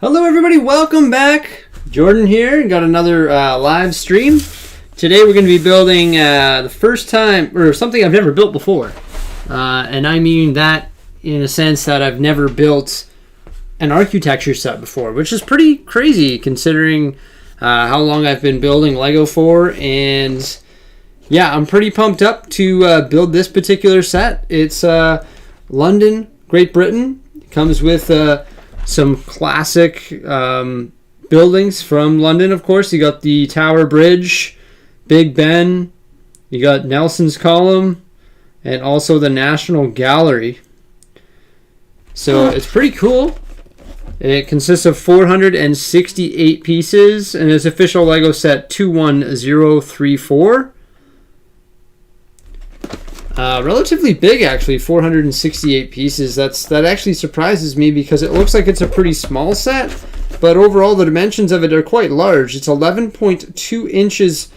Hello everybody, welcome back. Jordan here, got another live stream. Today we're going to be building the first time, or something I've never built before. And I mean that in a sense that I've never built an architecture set before, which is pretty crazy considering how long I've been building Lego for. And yeah, I'm pretty pumped up to build this particular set. It's London, Great Britain. It comes with some classic buildings from London, of course. You got the Tower Bridge, Big Ben, you got Nelson's Column, and also the National Gallery. So it's pretty cool. It consists of 468 pieces, and it's official Lego set 21034. Relatively big, actually, 468 pieces. That actually surprises me because it looks like it's a pretty small set, but overall the dimensions of it are quite large. It's 11.2 inches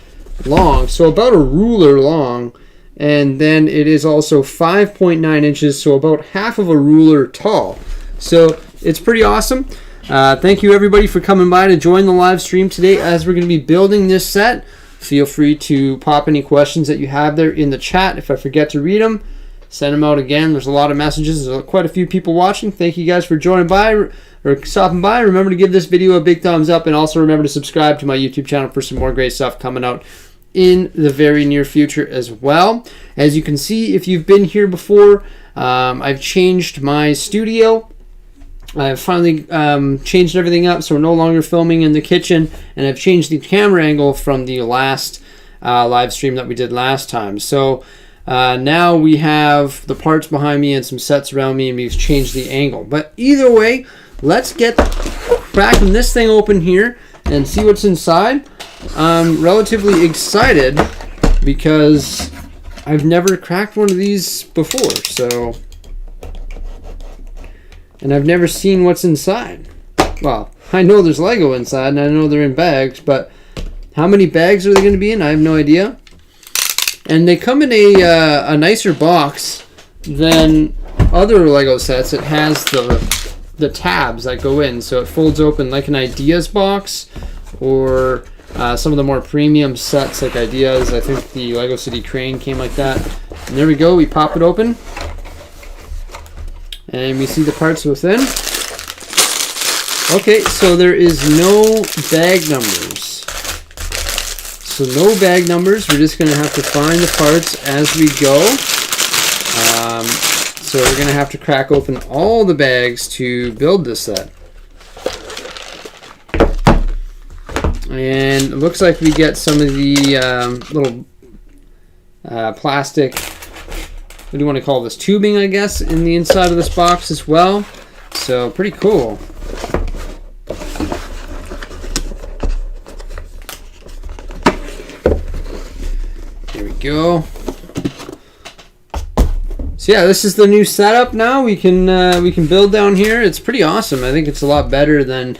long, so about a ruler long, and then it is also 5.9 inches, so about half of a ruler tall. So it's pretty awesome. Thank you everybody for coming by to join the live stream today as we're going to be building this set. Feel free to pop any questions that you have there in the chat. If I forget to read them, send them out again. There's a lot of messages. There's quite a few people watching. Thank you guys for joining by or stopping by. Remember to give this video a big thumbs up, and also remember to subscribe to my YouTube channel for some more great stuff coming out in the very near future as well. As you can see, if you've been here before, I've changed my studio. I've finally changed everything up, so we're no longer filming in the kitchen, and I've changed the camera angle from the last live stream that we did last time. So now we have the parts behind me and some sets around me, and we've changed the angle. But either way, let's get cracking this thing open here and see what's inside. I'm relatively excited because I've never cracked one of these before, so... And I've never seen what's inside. Well, I know there's Lego inside, and I know they're in bags, but how many bags are they going to be in? I have no idea. And they come in a nicer box than other Lego sets. It has the tabs that go in, so it folds open like an Ideas box, or some of the more premium sets like Ideas. I think the Lego City Crane came like that. And there we go. We pop it open. And we see the parts within. Okay, so there is no bag numbers. So no bag numbers. We're just going to have to find the parts as we go. So we're going to have to crack open all the bags to build this set. And it looks like we get some of the little plastic... What do you want to call this? Tubing, I guess, in the inside of this box as well. So, pretty cool. Here we go. So yeah, this is the new setup now. We can build down here. It's pretty awesome. I think it's a lot better than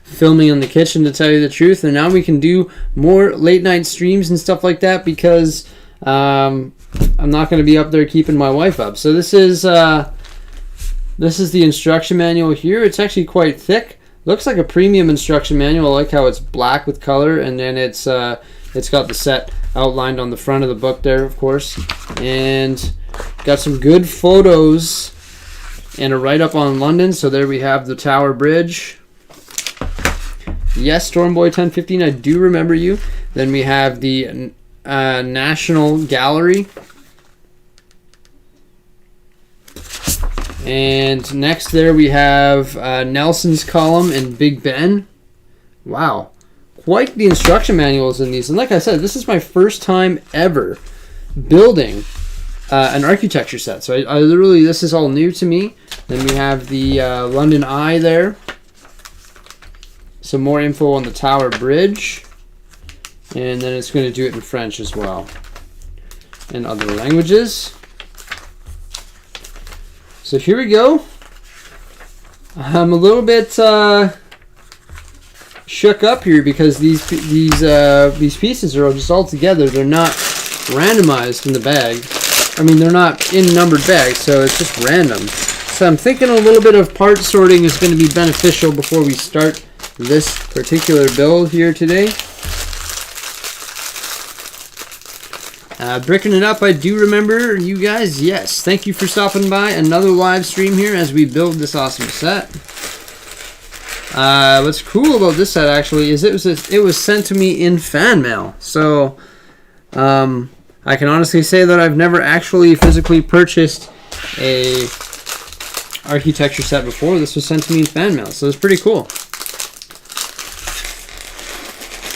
filming in the kitchen, to tell you the truth. And now we can do more late night streams and stuff like that because I'm not going to be up there keeping my wife up. So this is the instruction manual here. It's actually quite thick. Looks like a premium instruction manual. I like how it's black with color, and then it's got the set outlined on the front of the book there, of course. And got some good photos and a write-up on London. So there we have the Tower Bridge. Yes, Stormboy 1015, I do remember you. Then we have the National Gallery. And next there we have Nelson's Column and Big Ben. Wow. Quite the instruction manuals in these. And like I said, this is my first time ever building an architecture set. So I literally, this is all new to me. Then we have the London Eye there. Some more info on the Tower Bridge. And then it's going to do it in French as well. And other languages. So here we go. I'm a little bit shook up here because these pieces are just all together. They're not randomized in the bag. I mean, they're not in numbered bags, so it's just random. Let's I'm thinking a little bit of part sorting is going to be beneficial before we start this particular build here today. Bricking it up, I do remember you guys. Yes, thank you for stopping by. Another live stream here as we build this awesome set. What's cool about this set actually is it was sent to me in fan mail. So I can honestly say that I've never actually physically purchased a architecture set before. This was sent to me in fan mail, so it's pretty cool.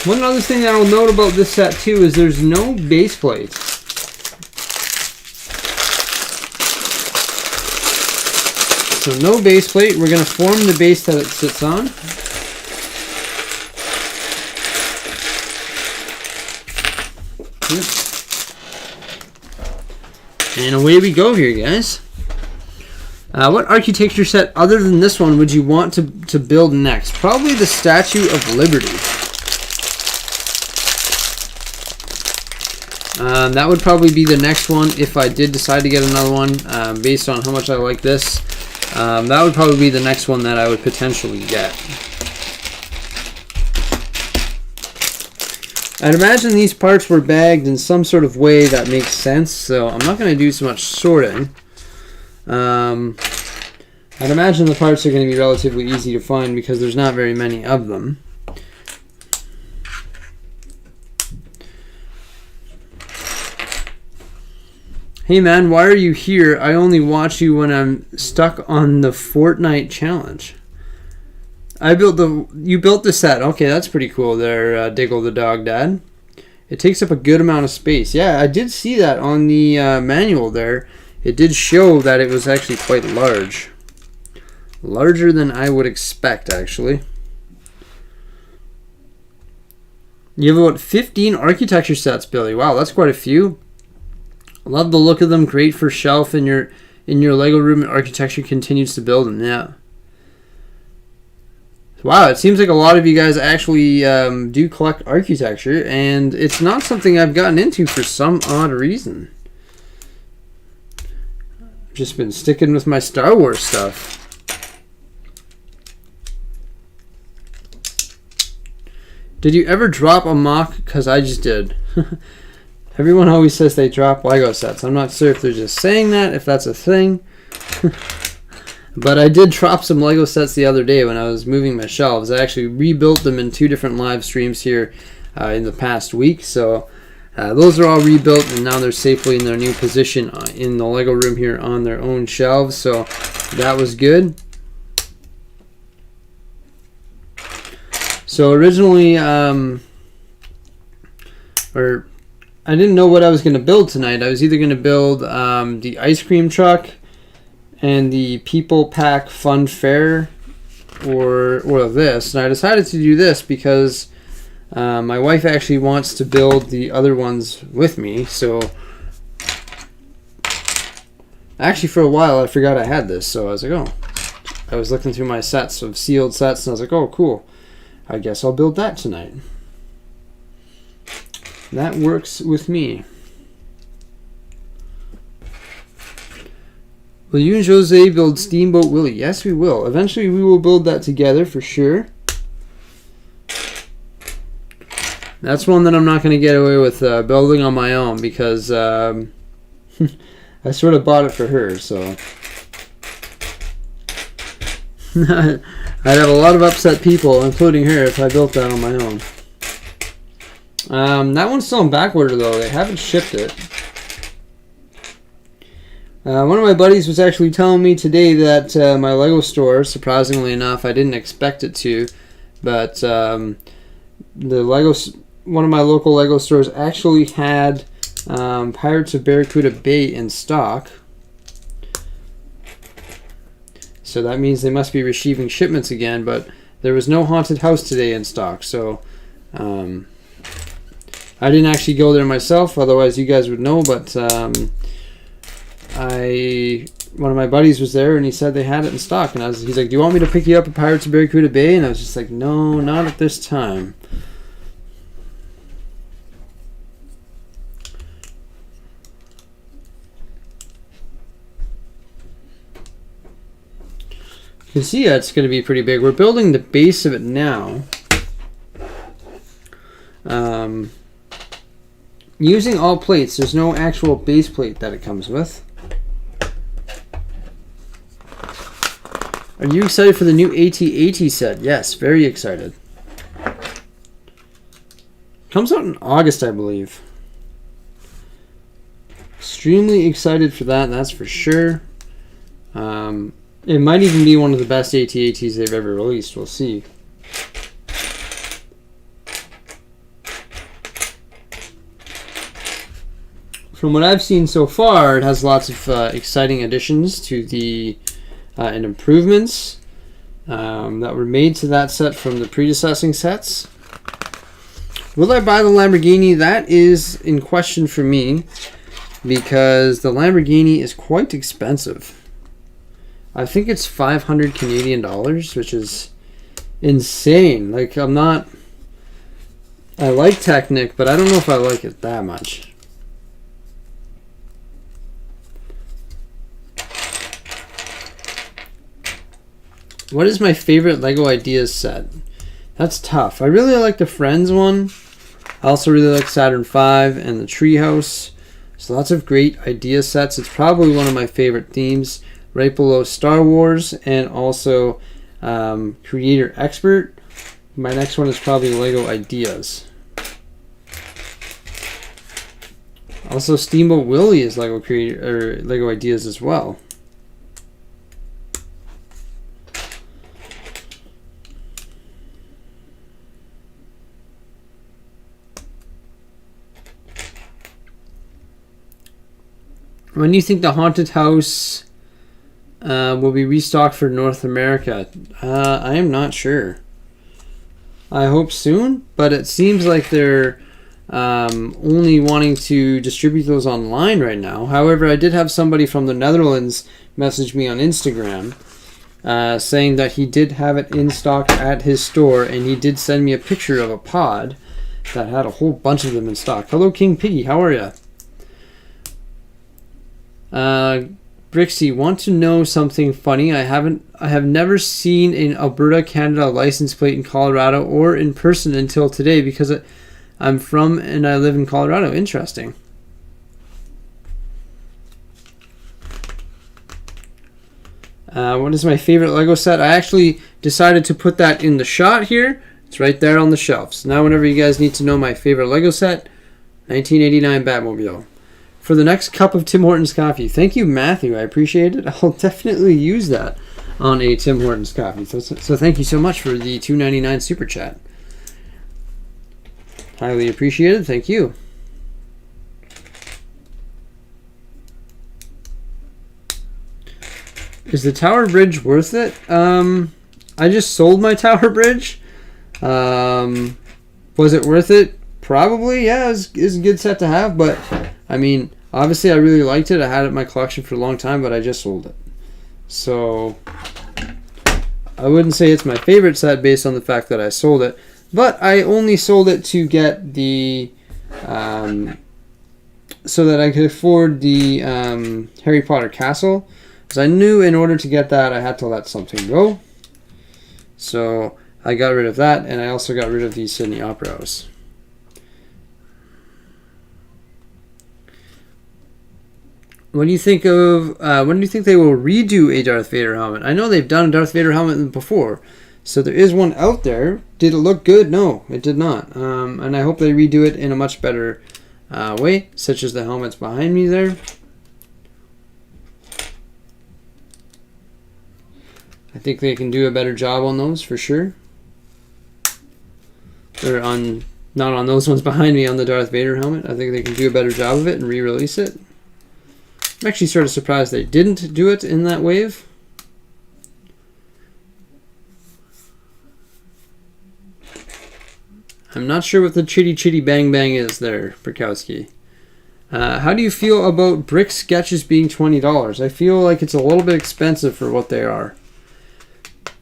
One other thing that I'll note about this set too is there's no base plate. So no base plate. We're going to form the base that it sits on. Yep. And away we go here, guys. What architecture set other than this one would you want to build next? Probably the Statue of Liberty. That would probably be the next one if I did decide to get another one, based on how much I like this. That would probably be the next one that I would potentially get. I'd imagine these parts were bagged in some sort of way that makes sense, so I'm not going to do so much sorting. I'd imagine the parts are going to be relatively easy to find because there's not very many of them. Hey man, why are you here? I only watch you when I'm stuck on the Fortnite challenge. You built the set. Okay, that's pretty cool there, Diggle the Dog Dad. It takes up a good amount of space. Yeah, I did see that on the manual there. It did show that it was actually quite large. Larger than I would expect, actually. You have about 15 architecture sets, Billy. Wow, that's quite a few. Love the look of them. Great for shelf in your Lego room, and architecture continues to build them. Yeah. Wow, it seems like a lot of you guys actually do collect architecture, and it's not something I've gotten into for some odd reason. I've just been sticking with my Star Wars stuff. Did you ever drop a mock? Because I just did. Everyone always says they drop Lego sets. I'm not sure if they're just saying that, if that's a thing. But I did drop some Lego sets the other day when I was moving my shelves. I actually rebuilt them in 2 different live streams here in the past week. So those are all rebuilt, and now they're safely in their new position in the Lego room here on their own shelves. So that was good. So originally, I didn't know what I was going to build tonight. I was either going to build the ice cream truck and the People Pack Fun Fair or this. And I decided to do this because my wife actually wants to build the other ones with me. So actually for a while I forgot I had this. So I was like, oh. I was looking through my sets of sealed sets and I was like, oh, cool. I guess I'll build that tonight. That works with me. Will you and Jose build Steamboat Willie? Yes, we will. Eventually, we will build that together for sure. That's one that I'm not going to get away with building on my own because I sort of bought it for her, so I'd have a lot of upset people, including her, if I built that on my own. That one's still in back order, though. They haven't shipped it. One of my buddies was actually telling me today that my Lego store, surprisingly enough, I didn't expect it to, but one of my local Lego stores actually had Pirates of Barracuda Bay in stock. So that means they must be receiving shipments again, but there was no Haunted House today in stock, so I didn't actually go there myself, otherwise you guys would know, but one of my buddies was there and he said they had it in stock, and he's like, do you want me to pick you up at Pirates of Barracuda Bay? And I was just like, no, not at this time. You can see it's going to be pretty big. We're building the base of it now. Using all plates. There's no actual base plate that it comes with. Are you excited for the new AT-AT set? Yes, very excited. Comes out in August, I believe. Extremely excited for that, that's for sure. It might even be one of the best AT-ATs they've ever released. We'll see. From what I've seen so far, it has lots of exciting additions to the and improvements that were made to that set from the predecessing sets. Will I buy the Lamborghini? That is in question for me because the Lamborghini is quite expensive. I think it's 500 Canadian dollars, which is insane. Like, I like Technic, but I don't know if I like it that much. What is my favorite LEGO Ideas set? That's tough. I really like the Friends one. I also really like Saturn V and the Treehouse. So lots of great idea sets. It's probably one of my favorite themes, right below Star Wars and also Creator Expert. My next one is probably LEGO Ideas. Also, Steamboat Willie is LEGO Creator or LEGO Ideas as well. When do you think the Haunted House will be restocked for North America? I am not sure. I hope soon, but it seems like they're only wanting to distribute those online right now. However, I did have somebody from the Netherlands message me on Instagram saying that he did have it in stock at his store, and he did send me a picture of a pod that had a whole bunch of them in stock. Hello, King Piggy. How are you? Brixie, want to know something funny? I have never seen an Alberta, Canada license plate in Colorado or in person until today because I'm from and I live in Colorado. Interesting. What is my favorite LEGO set? I actually decided to put that in the shot here. It's right there on the shelves. Now whenever you guys need to know my favorite LEGO set, 1989 Batmobile. For the next cup of Tim Hortons coffee. Thank you, Matthew. I appreciate it. I'll definitely use that on a Tim Hortons coffee. So thank you so much for the $2.99 super chat. Highly appreciated. Thank you. Is the Tower Bridge worth it? I just sold my Tower Bridge. Was it worth it? Probably. Yeah, it's a good set to have, but I mean, obviously I really liked it. I had it in my collection for a long time, but I just sold it. So I wouldn't say it's my favorite set based on the fact that I sold it, but I only sold it to get the so that I could afford the Harry Potter castle, because I knew in order to get that I had to let something go. So I got rid of that, and I also got rid of the Sydney Opera House. When do you think of? When do you think they will redo a Darth Vader helmet? I know they've done a Darth Vader helmet before, so there is one out there. Did it look good? No, it did not. And I hope they redo it in a much better way, such as the helmets behind me there. I think they can do a better job on those for sure. Or on, not on those ones behind me, on the Darth Vader helmet. I think they can do a better job of it and re-release it. I'm actually sort of surprised they didn't do it in that wave. I'm not sure what the Chitty Chitty Bang Bang is there, Perkowski. How do you feel about brick sketches being $20? I feel like it's a little bit expensive for what they are.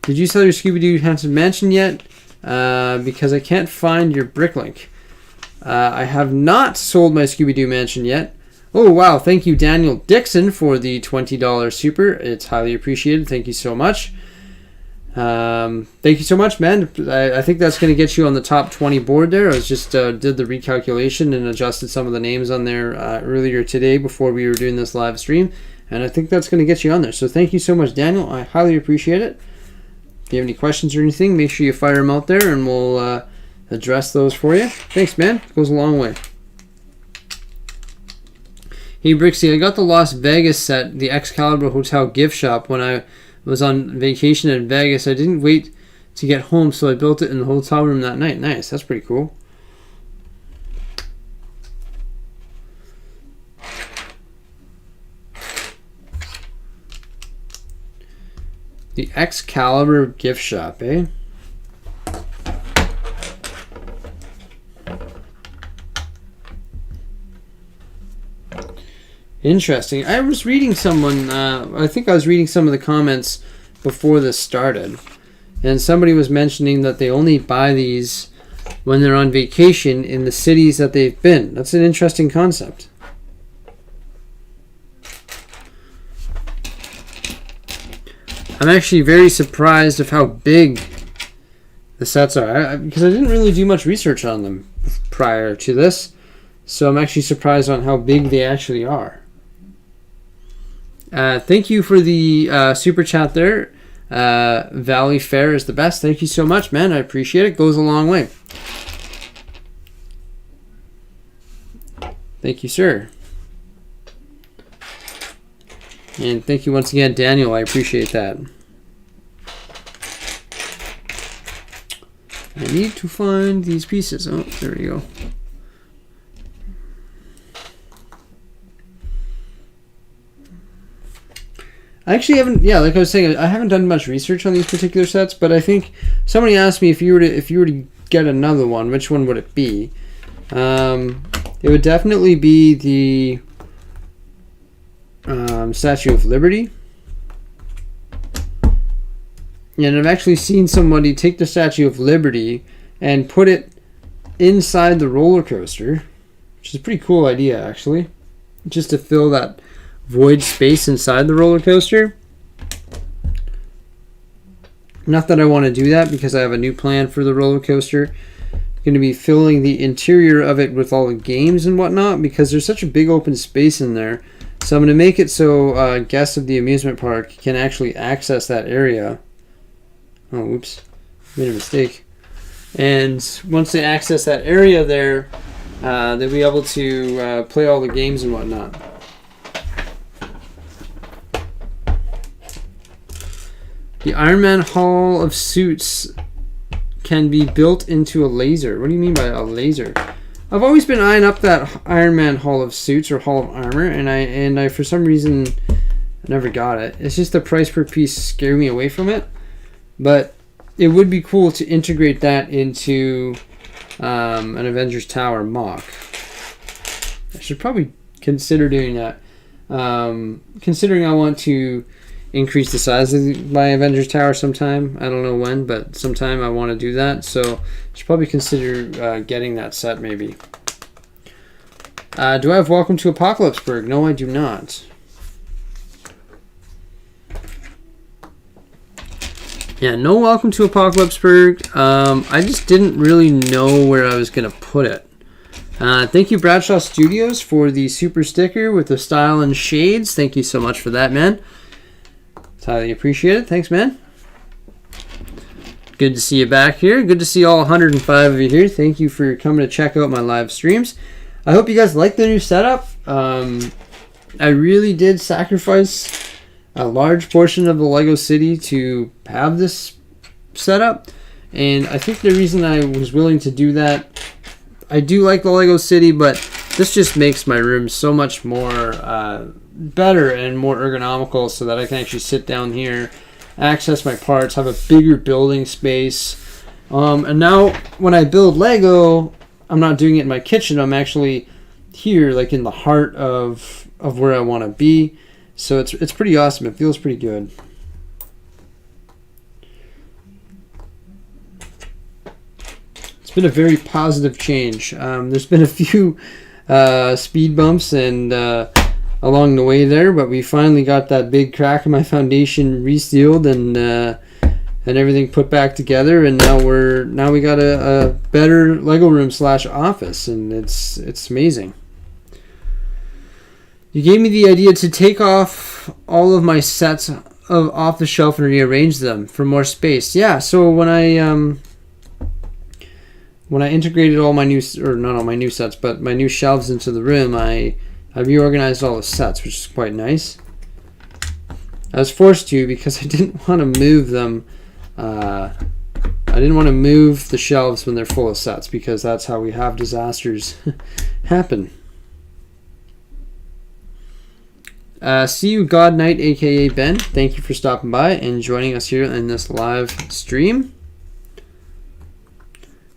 Did you sell your Scooby-Doo Haunted Mansion yet? Because I can't find your brick link. I have not sold my Scooby-Doo Mansion yet. Oh, wow. Thank you, Daniel Dixon, for the $20 super. It's highly appreciated. Thank you so much. Thank you so much, man. I think that's going to get you on the top 20 board there. I was just did the recalculation and adjusted some of the names on there earlier today before we were doing this live stream, and I think that's going to get you on there. So thank you so much, Daniel. I highly appreciate it. If you have any questions or anything, make sure you fire them out there, and we'll address those for you. Thanks, man. It goes a long way. Hey, Brixie, I got the Las Vegas set, the Excalibur Hotel gift shop, when I was on vacation in Vegas. I didn't wait to get home, so I built it in the hotel room that night. Nice. That's pretty cool. The Excalibur gift shop, eh? Interesting. I was reading someone, I think I was reading some of the comments before this started, and somebody was mentioning that they only buy these when they're on vacation in the cities that they've been. That's an interesting concept. I'm actually very surprised of how big the sets are, because I didn't really do much research on them prior to this, so I'm actually surprised on how big they actually are. Thank you for the super chat there. Valley Fair is the best. Thank you so much, man. I appreciate it. Goes a long way. Thank you, sir. And thank you once again, Daniel. I appreciate that. I need to find these pieces. Oh, there we go. I actually haven't, like I was saying, I haven't done much research on these particular sets, but I think somebody asked me if you were to get another one, which one would it be? It would definitely be the Statue of Liberty. And I've actually seen somebody take the Statue of Liberty and put it inside the roller coaster, which is a pretty cool idea, actually, just to fill that void space inside the roller coaster. Not that I want to do that, because I have a new plan for the roller coaster. I'm going to be filling the interior of it with all the games and whatnot, because there's such a big open space in there. So I'm going to make it so guests of the amusement park can actually access that area. Oh, oops. Made a mistake. And once they access that area there, they'll be able to play all the games and whatnot. The Iron Man Hall of Suits can be built into a laser. What do you mean by a laser? I've always been eyeing up that Iron Man Hall of Suits or Hall of Armor, and I for some reason I never got it. It's just the price per piece scared me away from it. But it would be cool to integrate that into an Avengers Tower mock. I should probably consider doing that. Considering I want to increase the size of my Avengers Tower sometime. I don't know when, but sometime I want to do that. So I should probably consider getting that set maybe. Do I have Welcome to Apocalypseburg? No, I do not. Yeah, no Welcome to Apocalypseburg. I just didn't really know where I was going to put it. Thank you, Bradshaw Studios, for the super sticker with the style and shades. Thank you so much for that, man. Highly appreciate it. Thanks, man. Good to see you back here. Good to see all 105 of you here. Thank you for coming to check out my live streams. I hope you guys like the new setup. I really did sacrifice a large portion of the Lego City to have this setup, and I think the reason I was willing to do that, I do like the Lego City, but this just makes my room so much more better and more ergonomical, so that I can actually sit down here, access my parts, have a bigger building space. And now when I build Lego, I'm not doing it in my kitchen. I'm actually here, like in the heart of where I want to be. So it's pretty awesome. It feels pretty good. It's been a very positive change. There's been a few speed bumps and along the way there, but we finally got that big crack in my foundation resealed, and and everything put back together, and now we got a better Lego room / office, and it's amazing. You gave me the idea to take off all of my sets off the shelf and rearrange them for more space. Yeah, so when I integrated all my new, or not all my new sets, but my new shelves into the room, I reorganized all the sets, which is quite nice. I was forced to because I didn't want to move them. I didn't want to move the shelves when they're full of sets, because that's how we have disasters happen. See you, God Knight, aka Ben. Thank you for stopping by and joining us here in this live stream.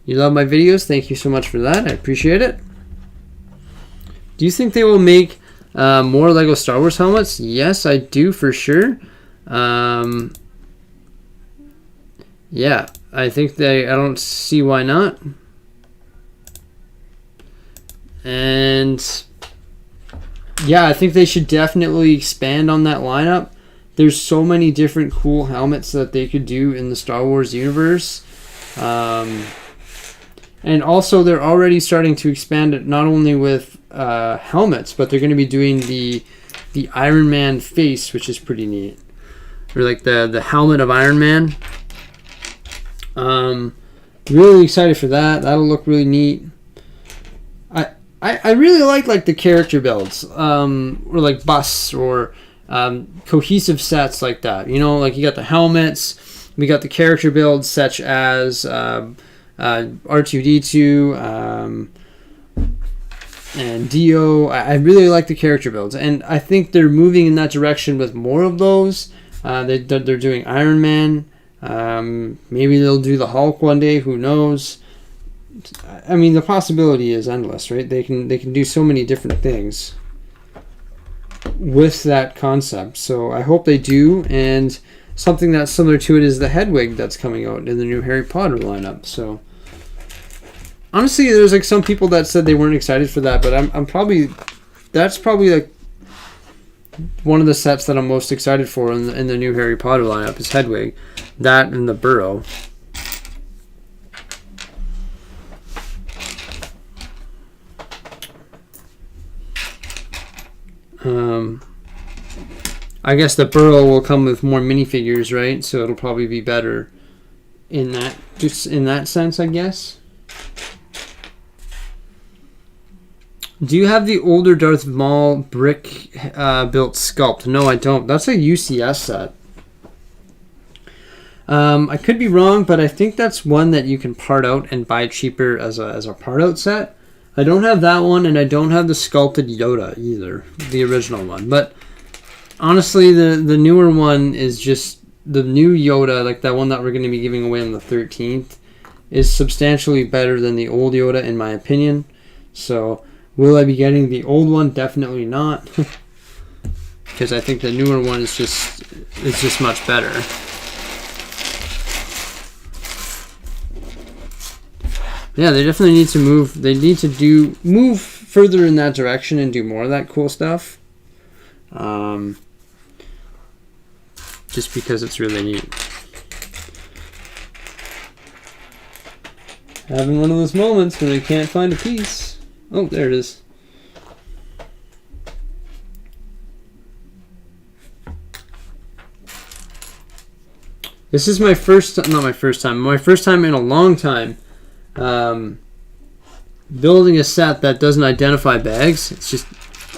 You love my videos. Thank you so much for that. I appreciate it. Do you think they will make more Lego Star Wars helmets? Yes, I do, for sure. Yeah, I think I don't see why not. And yeah, I think they should definitely expand on that lineup. There's so many different cool helmets that they could do in the Star Wars universe. And also, they're already starting to expand it not only with helmets, but they're going to be doing the Iron Man face, which is pretty neat. Or like the helmet of Iron Man. Really excited for that. That'll look really neat. I really like the character builds, or like busts, or cohesive sets like that. You know, like you got the helmets, we got the character builds such as R2-D2 and Dio. I really like the character builds, and I think they're moving in that direction with more of those. They're doing Iron Man. Maybe they'll do the Hulk one day. Who knows? I mean, the possibility is endless, right? They can do so many different things with that concept. So I hope they do. And something that's similar to it is the Hedwig that's coming out in the new Harry Potter lineup. So honestly, there's like some people that said they weren't excited for that, but that's probably like one of the sets that I'm most excited for in the new Harry Potter lineup is Hedwig. That and the Burrow. I guess the Burrow will come with more minifigures, right? So it'll probably be better in that sense, I guess. Do you have the older Darth Maul brick built sculpt? No, I don't. That's a UCS set. I could be wrong, but I think that's one that you can part out and buy cheaper as a part out set. I don't have that one, and I don't have the sculpted Yoda either, the original one. But honestly, the newer one is just the new Yoda, like that one that we're going to be giving away on the 13th, is substantially better than the old Yoda in my opinion. So will I be getting the old one? Definitely not, because I think the newer one is just much better. Yeah, they definitely need to move. They need to move further in that direction and do more of that cool stuff. Just because it's really neat. Having one of those moments when I can't find a piece. Oh, there it is. This is my first time in a long time building a set that doesn't identify bags. It's just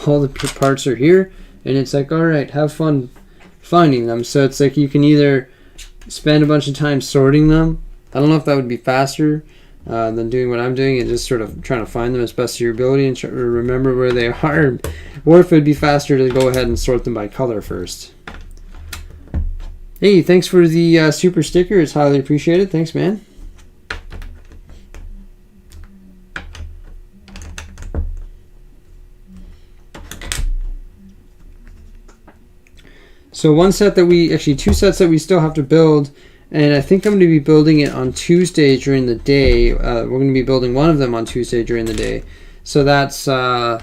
all the parts are here, and it's like, all right, have fun finding them. So it's like you can either spend a bunch of time sorting them. I don't know if that would be faster than doing what I'm doing and just sort of trying to find them as best as your ability and remember where they are, or if it would be faster to go ahead and sort them by color first. Hey, thanks for the super sticker. It's highly appreciated. Thanks, man. So two sets that we still have to build, and I think I'm going to be building it on Tuesday during the day. We're going to be building one of them on Tuesday during the day. So that's like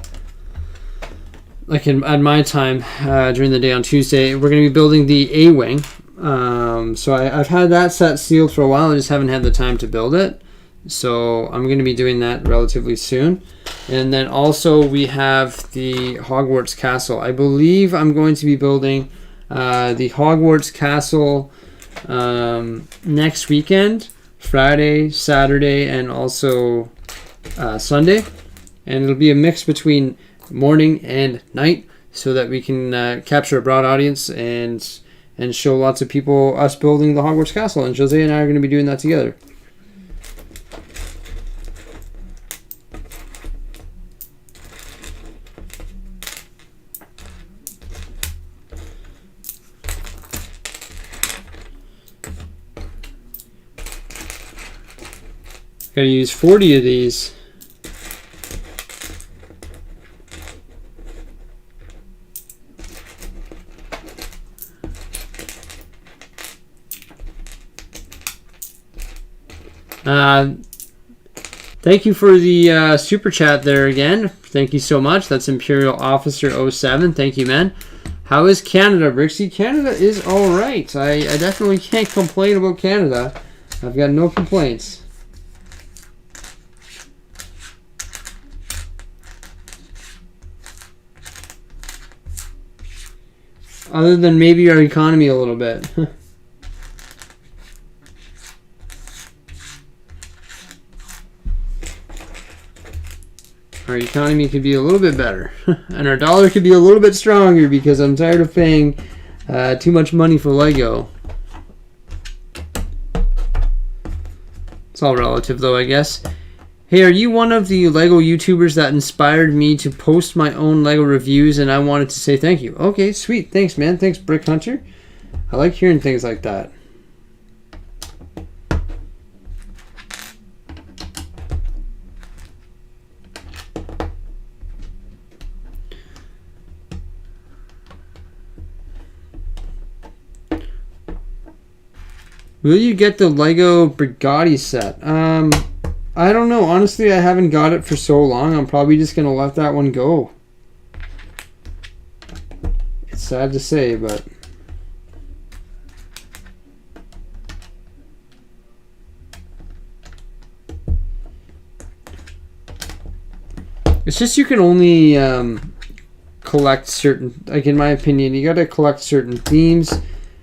at my time during the day on Tuesday. We're going to be building the A-Wing, So I've had that set sealed for a while. I just haven't had the time to build it. So I'm going to be doing that relatively soon. And then also we have the Hogwarts Castle. I believe I'm going to be building the Hogwarts Castle next weekend, Friday, Saturday, and also Sunday. And it'll be a mix between morning and night so that we can capture a broad audience and show lots of people us building the Hogwarts Castle. And Jose and I are going to be doing that together. Gotta use 40 of these. Thank you for the super chat there again. Thank you so much. That's Imperial Officer 07. Thank you, man. How is Canada, Brixie? Canada is all right. I definitely can't complain about Canada. I've got no complaints. Other than maybe our economy a little bit. Our economy could be a little bit better. And our dollar could be a little bit stronger because I'm tired of paying too much money for Lego. It's all relative though, I guess. Hey, are you one of the Lego YouTubers that inspired me to post my own Lego reviews, and I wanted to say thank you? Okay, sweet. Thanks, man. Thanks, Brick Hunter. I like hearing things like that. Will you get the Lego Brigatti set? I don't know. Honestly, I haven't got it for so long. I'm probably just going to let that one go. It's sad to say, but... It's just you can only collect certain... Like, in my opinion, you got to collect certain themes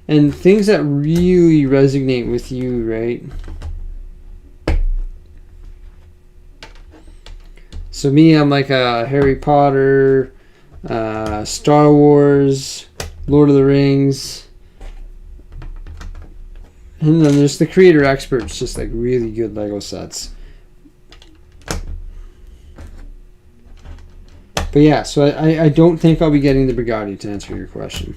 and things that really resonate with you, right? So me, I'm like a Harry Potter, Star Wars, Lord of the Rings. And then there's the creator experts, just like really good Lego sets. But yeah, so I don't think I'll be getting the Brigatti, to answer your question.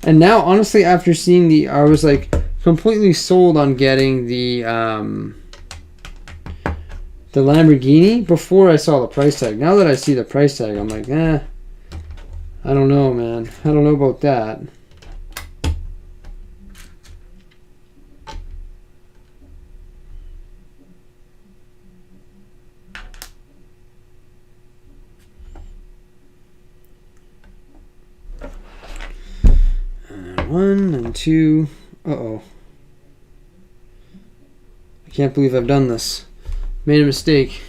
And now, honestly, after seeing I was like completely sold on getting the Lamborghini before I saw the price tag. Now that I see the price tag, I'm like, I don't know, man. I don't know about that. One and two. Uh-oh. I can't believe I've done this. Made a mistake.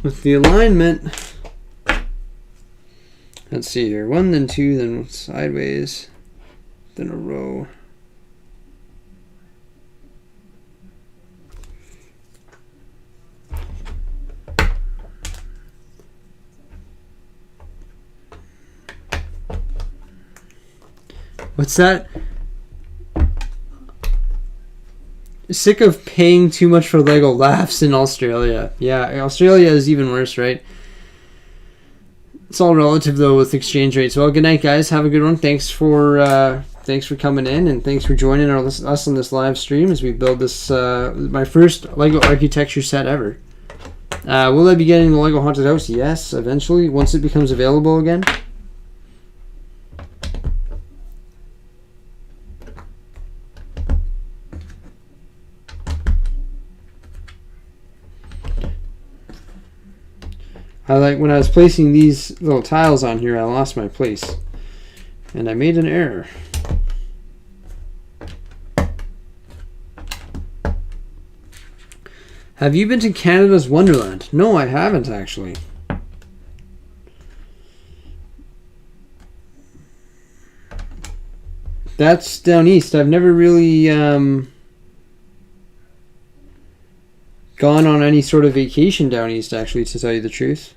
With the alignment. Let's see here. One, then two, then sideways. Then a row. What's that? Sick of paying too much for Lego laughs in Australia. Yeah, Australia is even worse, right? It's all relative though with exchange rates. Well, good night, guys. Have a good one. Thanks for coming in, and thanks for joining us on this live stream as we build this my first Lego architecture set ever. Will I be getting the Lego Haunted House? Yes, eventually, once it becomes available again. I like when I was placing these little tiles on here, I lost my place. And I made an error. Have you been to Canada's Wonderland? No, I haven't actually. That's down east. I've never really gone on any sort of vacation down east, actually, to tell you the truth.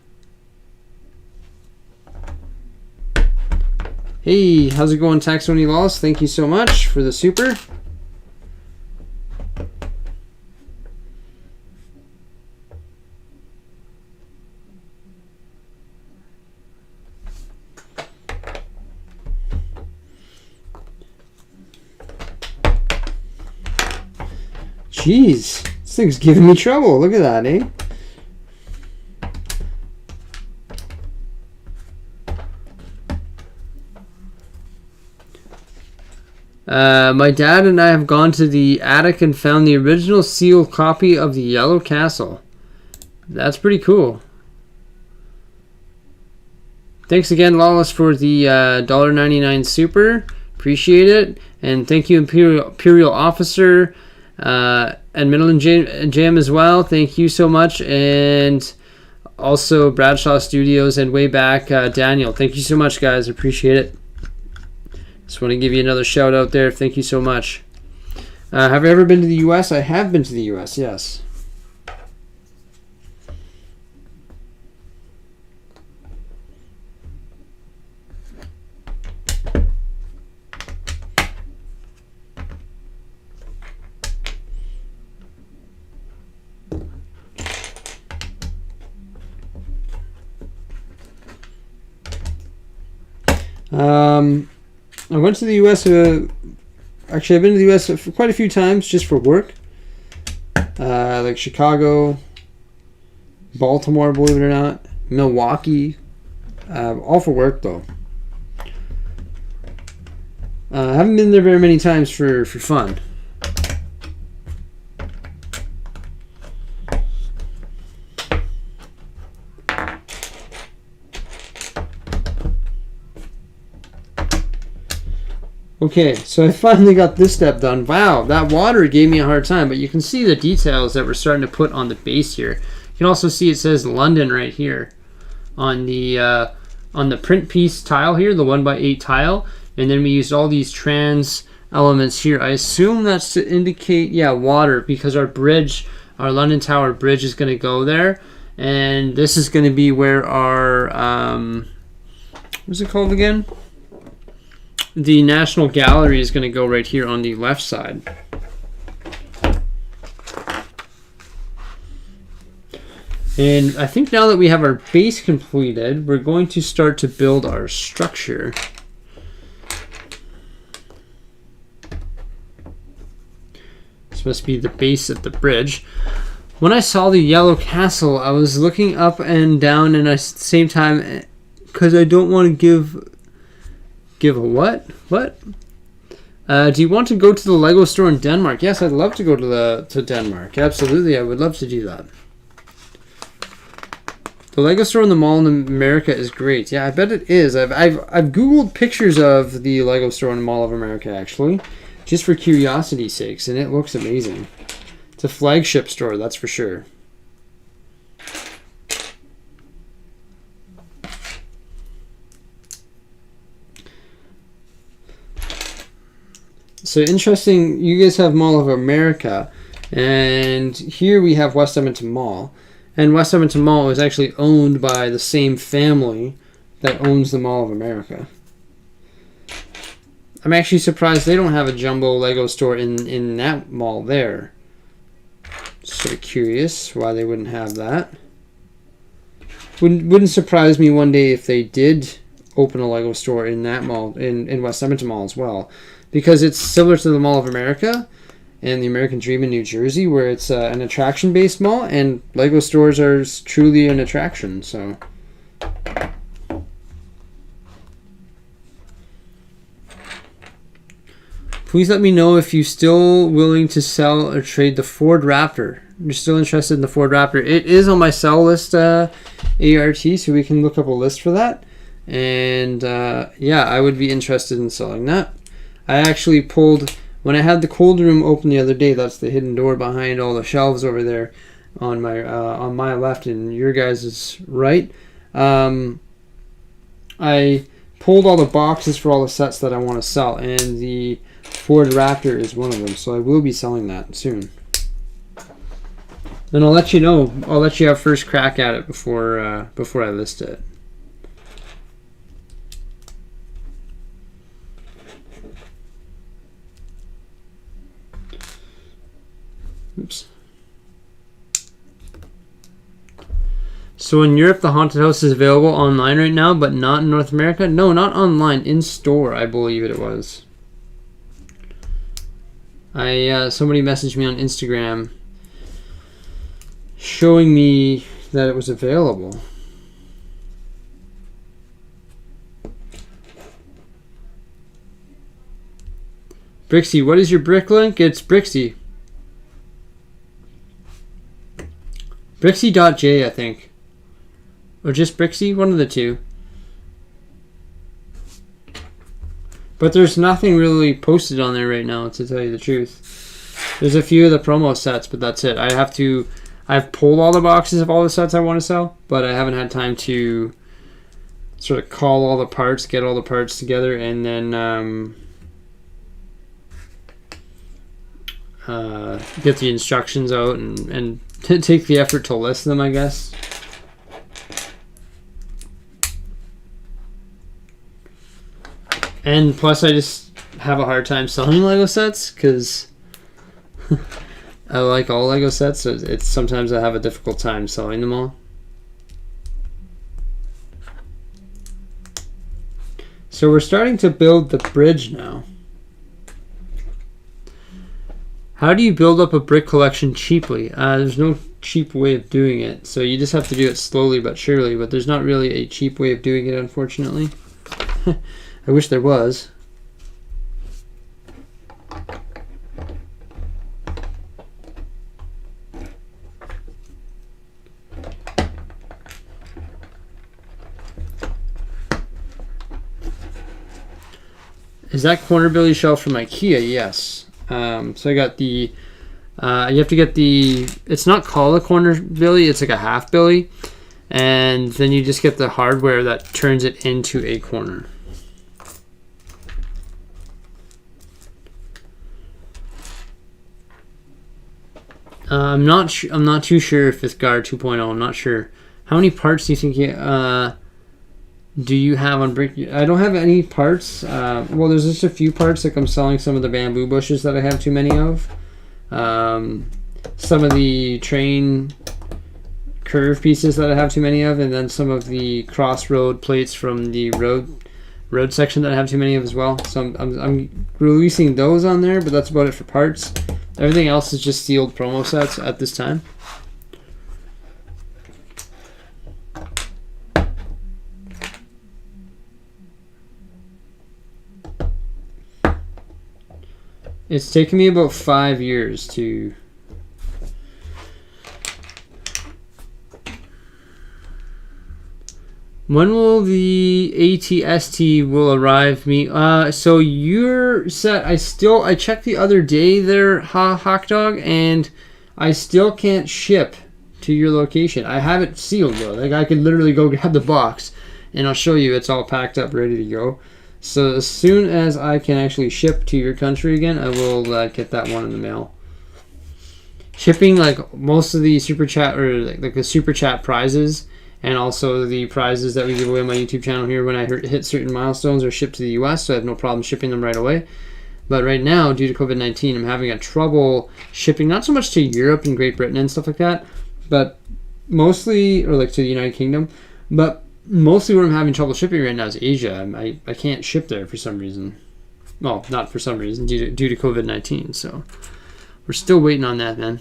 Hey, how's it going, Taxoni Laws? Thank you so much for the super. Jeez, this thing's giving me trouble. Look at that, eh? My dad and I have gone to the attic and found the original sealed copy of the Yellow Castle. That's pretty cool. Thanks again, Lawless, for the $1.99 super. Appreciate it. And thank you, Imperial Officer, and Midland Jam as well. Thank you so much. And also Bradshaw Studios and way back, Daniel. Thank you so much, guys. Appreciate it. Just want to give you another shout out there. Thank you so much. Have I ever been to the U.S.? I have been to the U.S., yes. I went to the U.S. Actually, I've been to the U.S. for quite a few times just for work. Like Chicago, Baltimore, believe it or not, Milwaukee, all for work though. I haven't been there very many times for fun. Okay, so I finally got this step done. Wow, that water gave me a hard time, but you can see the details that we're starting to put on the base here. You can also see it says London right here on the print piece tile here, the 1x8 tile, and then we used all these trans elements here. I assume that's to indicate, yeah, water, because our bridge, our London Tower bridge is going to go there, and this is going to be where our, what's it called again? The National Gallery is going to go right here on the left side. And I think now that we have our base completed, we're going to start to build our structure. This must be the base of the bridge. When I saw the Yellow Castle, I was looking up and down, and at the same time, because I don't want to give a what? What? Do you want to go to the Lego store in Denmark? Yes, I'd love to go to Denmark. Absolutely, I would love to do that. The Lego store in the mall in America is great. Yeah, I bet it is. I've Googled pictures of the Lego store in the Mall of America, actually, just for curiosity's sakes, and it looks amazing. It's a flagship store, that's for sure. So interesting, you guys have Mall of America, and here we have West Edmonton Mall. And West Edmonton Mall is actually owned by the same family that owns the Mall of America. I'm actually surprised they don't have a jumbo Lego store in that mall there. Sort of curious why they wouldn't have that. Wouldn't surprise me one day if they did open a Lego store in that mall, in West Edmonton Mall as well. Because it's similar to the Mall of America and the American Dream in New Jersey, where it's an attraction-based mall, and Lego stores are truly an attraction. So, please let me know if you're still willing to sell or trade the Ford Raptor. You're still interested in the Ford Raptor. It is on my sell list, ART, so we can look up a list for that. And yeah, I would be interested in selling that. I actually pulled, when I had the cold room open the other day, that's the hidden door behind all the shelves over there on my left and your guys' right. I pulled all the boxes for all the sets that I want to sell, and the Ford Raptor is one of them, so I will be selling that soon. Then I'll let you know. I'll let you have first crack at it before I list it. Oops. So in Europe, the Haunted House is available online right now, but not in North America? No, not online. In store, I believe it was. Somebody messaged me on Instagram showing me that it was available. Brixie, what is your brick link? It's Brixie. Brixie.j, I think. Or just Brixie, one of the two. But there's nothing really posted on there right now, to tell you the truth. There's a few of the promo sets, but that's it. I've pulled all the boxes of all the sets I want to sell, but I haven't had time to sort of call all the parts, get all the parts together, and then get the instructions out and take the effort to list them, I guess. And plus, I just have a hard time selling Lego sets because I like all Lego sets. So it's sometimes I have a difficult time selling them all. So we're starting to build the bridge now. How do you build up a brick collection cheaply? There's no cheap way of doing it. So you just have to do it slowly but surely. But there's not really a cheap way of doing it, unfortunately. I wish there was. Is that corner billy shelf from IKEA? Yes. So I got the... you have to get the... It's not called a corner billy. It's like a half billy. And then you just get the hardware that turns it into a corner. I'm not too sure if it's Gar 2.0. I'm not sure. How many parts do you think do you have on brick? I don't have any parts. Well, there's just a few parts. Like I'm selling some of the bamboo bushes that I have too many of. Some of the train curve pieces that I have too many of, and then some of the crossroad plates from the road section that I have too many of as well. So I'm releasing those on there, but that's about it for parts. Everything else is just sealed promo sets at this time. It's taken me about 5 years to... When will the ATST will arrive me? So your set, I checked the other day there, Hawk Dog, and I still can't ship to your location. I have it sealed though. Like I could literally go grab the box, and I'll show you it's all packed up, ready to go. So as soon as I can actually ship to your country again, I will get that one in the mail. Shipping like most of the super chat or like the super chat prizes. And also the prizes that we give away on my YouTube channel here when I hit certain milestones are shipped to the US, so I have no problem shipping them right away. But right now, due to COVID-19, I'm having a trouble shipping, not so much to Europe and Great Britain and stuff like that, but mostly, or like to the United Kingdom, but mostly where I'm having trouble shipping right now is Asia. I can't ship there for some reason. Well, not for some reason, due to COVID-19, so we're still waiting on that, man.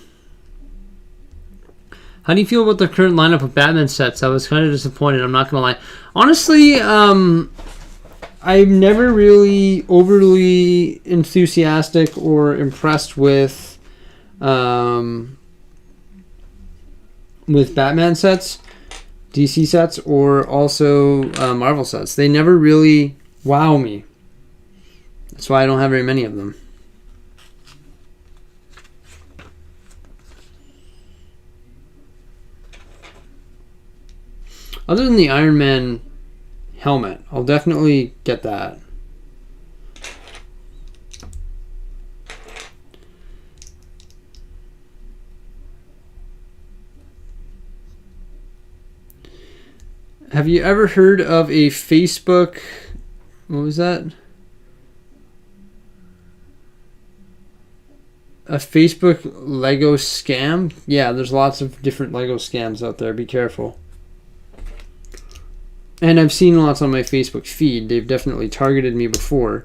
How do you feel about the current lineup of Batman sets? I was kind of disappointed, I'm not going to lie. Honestly, I'm never really overly enthusiastic or impressed with Batman sets. DC sets or also Marvel sets. They never really wow me. That's why I don't have very many of them. Other than the Iron Man helmet, I'll definitely get that. Have you ever heard of a Facebook... What was that? A Facebook Lego scam? Yeah, there's lots of different Lego scams out there. Be careful. And I've seen lots on my Facebook feed. They've definitely targeted me before.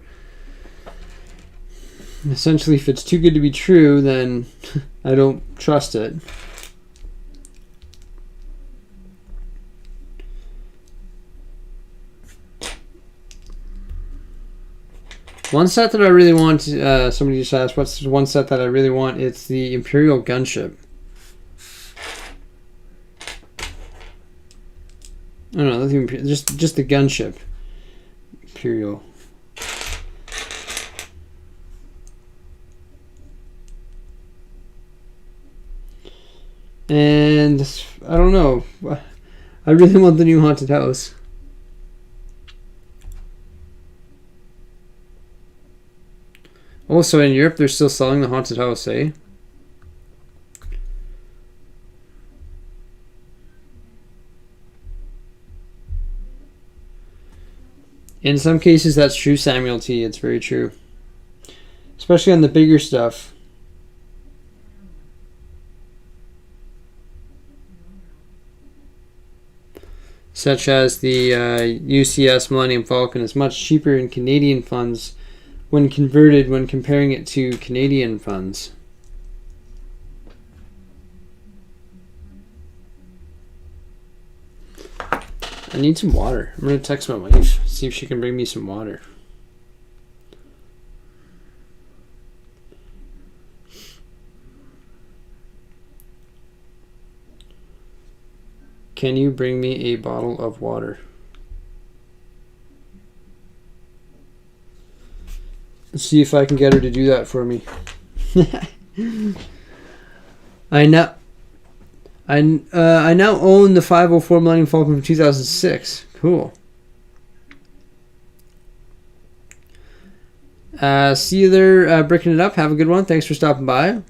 Essentially, if it's too good to be true, then I don't trust it. One set that I really want, somebody just asked, what's one set that I really want? It's the Imperial Gunship. Oh no, just the gunship. Imperial. And I don't know. I really want the new haunted house. Also in Europe, they're still selling the haunted house, eh? In some cases, that's true, Samuel T. It's very true. Especially on the bigger stuff. Such as the UCS Millennium Falcon is much cheaper in Canadian funds when converted when comparing it to Canadian funds. I need some water. I'm going to text my wife, see if she can bring me some water. Can you bring me a bottle of water? Let's see if I can get her to do that for me. I now own the 504 Millennium Falcon from 2006. Cool. See you there, bricking it up. Have a good one. Thanks for stopping by. It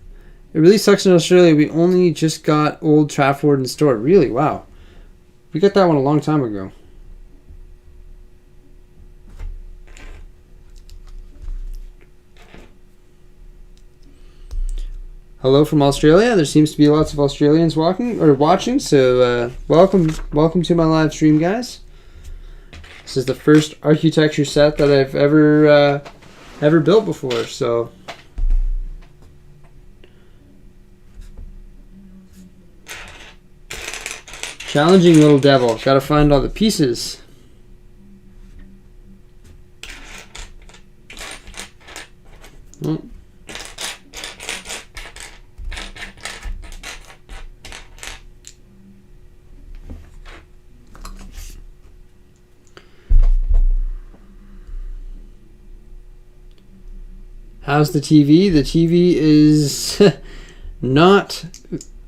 really sucks in Australia. We only just got Old Trafford in store. Really? Wow. We got that one a long time ago. Hello from Australia. There seems to be lots of Australians watching. So welcome to my live stream, guys. This is the first architecture set that I've ever built before. So challenging little devil. Got to find all the pieces. Oh. How's the TV? The TV is not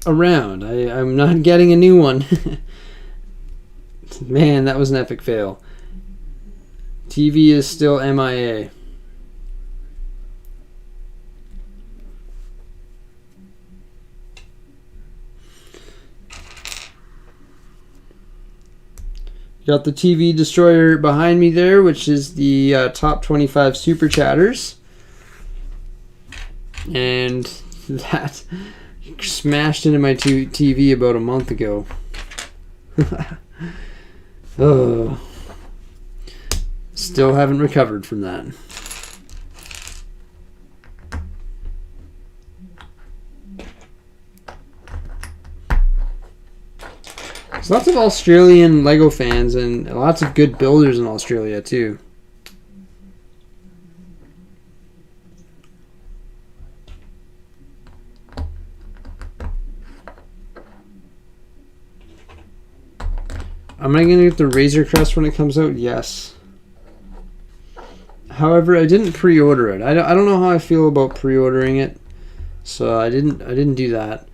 around. I'm not getting a new one. Man, that was an epic fail. TV is still MIA. Got the TV destroyer behind me there, which is the top 25 super chatters. And that smashed into my TV about a month ago. Oh, still haven't recovered from that. There's lots of Australian Lego fans and lots of good builders in Australia too. Am I going to get the Razor Crest when it comes out? Yes. However, I didn't pre-order it. I don't know how I feel about pre-ordering it, so I didn't do that.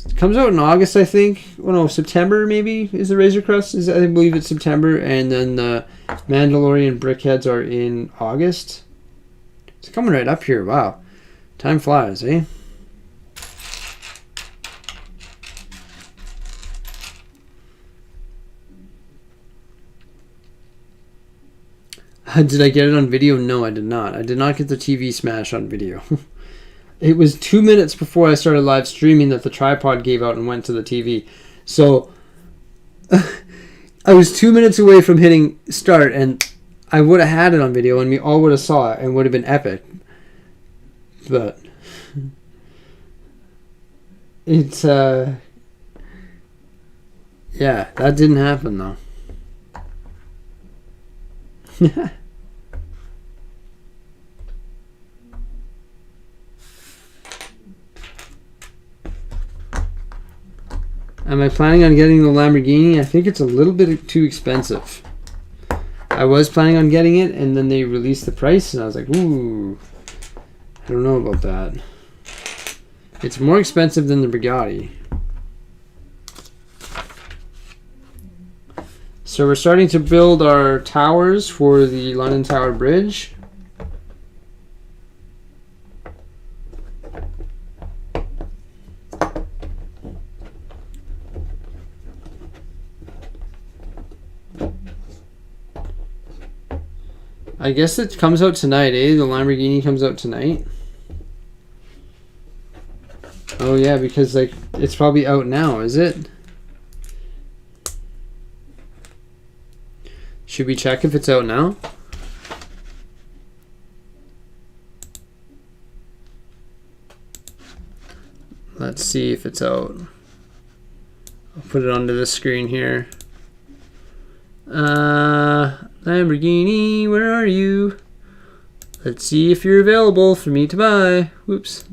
It comes out in August, I think. Oh no, September maybe is the Razor Crest. I believe it's September, and then the Mandalorian Brickheads are in August. It's coming right up here. Wow, time flies, eh? Did I get it on video? No, I did not. I did not get the TV smash on video. It was 2 minutes before I started live streaming that the tripod gave out and went to the TV. So I was 2 minutes away from hitting start, and I would have had it on video, and we all would have saw it and would have been epic. But it's yeah, that didn't happen though. Am I planning on getting the Lamborghini? I think it's a little bit too expensive. I was planning on getting it, and then they released the price, and I was like, ooh, I don't know about that. It's more expensive than the Bugatti. So we're starting to build our towers for the London Tower Bridge. I guess it comes out tonight, eh? The Lamborghini comes out tonight. Oh yeah, because like it's probably out now, is it? Should we check if it's out now? Let's see if it's out. I'll put it onto the screen here. Lamborghini, where are you? Let's see if you're available for me to buy. Whoops.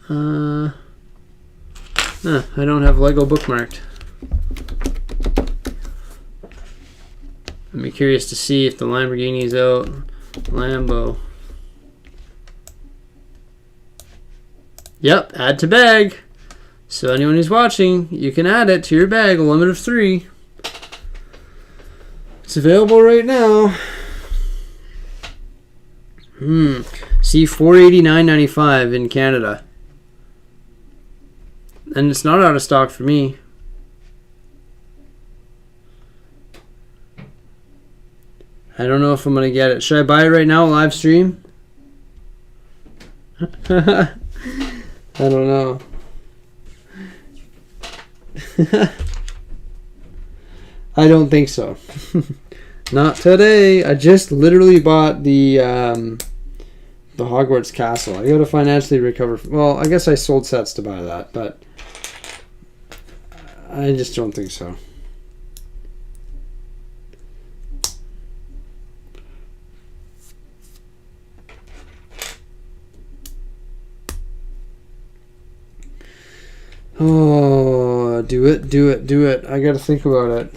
I don't have Lego bookmarked. I'm curious to see if the Lamborghini is out. Lambo. Yep, add to bag. So anyone who's watching, you can add it to your bag, a limit of 3. It's available right now. See, $489.95 in Canada. And it's not out of stock for me. I don't know if I'm going to get it. Should I buy it right now, live stream? I don't know. I don't think so. Not today. I just literally bought the Hogwarts Castle. I gotta financially recover. Well, I guess I sold sets to buy that, but I just don't think so. Oh, do it, do it, do it. I gotta think about it.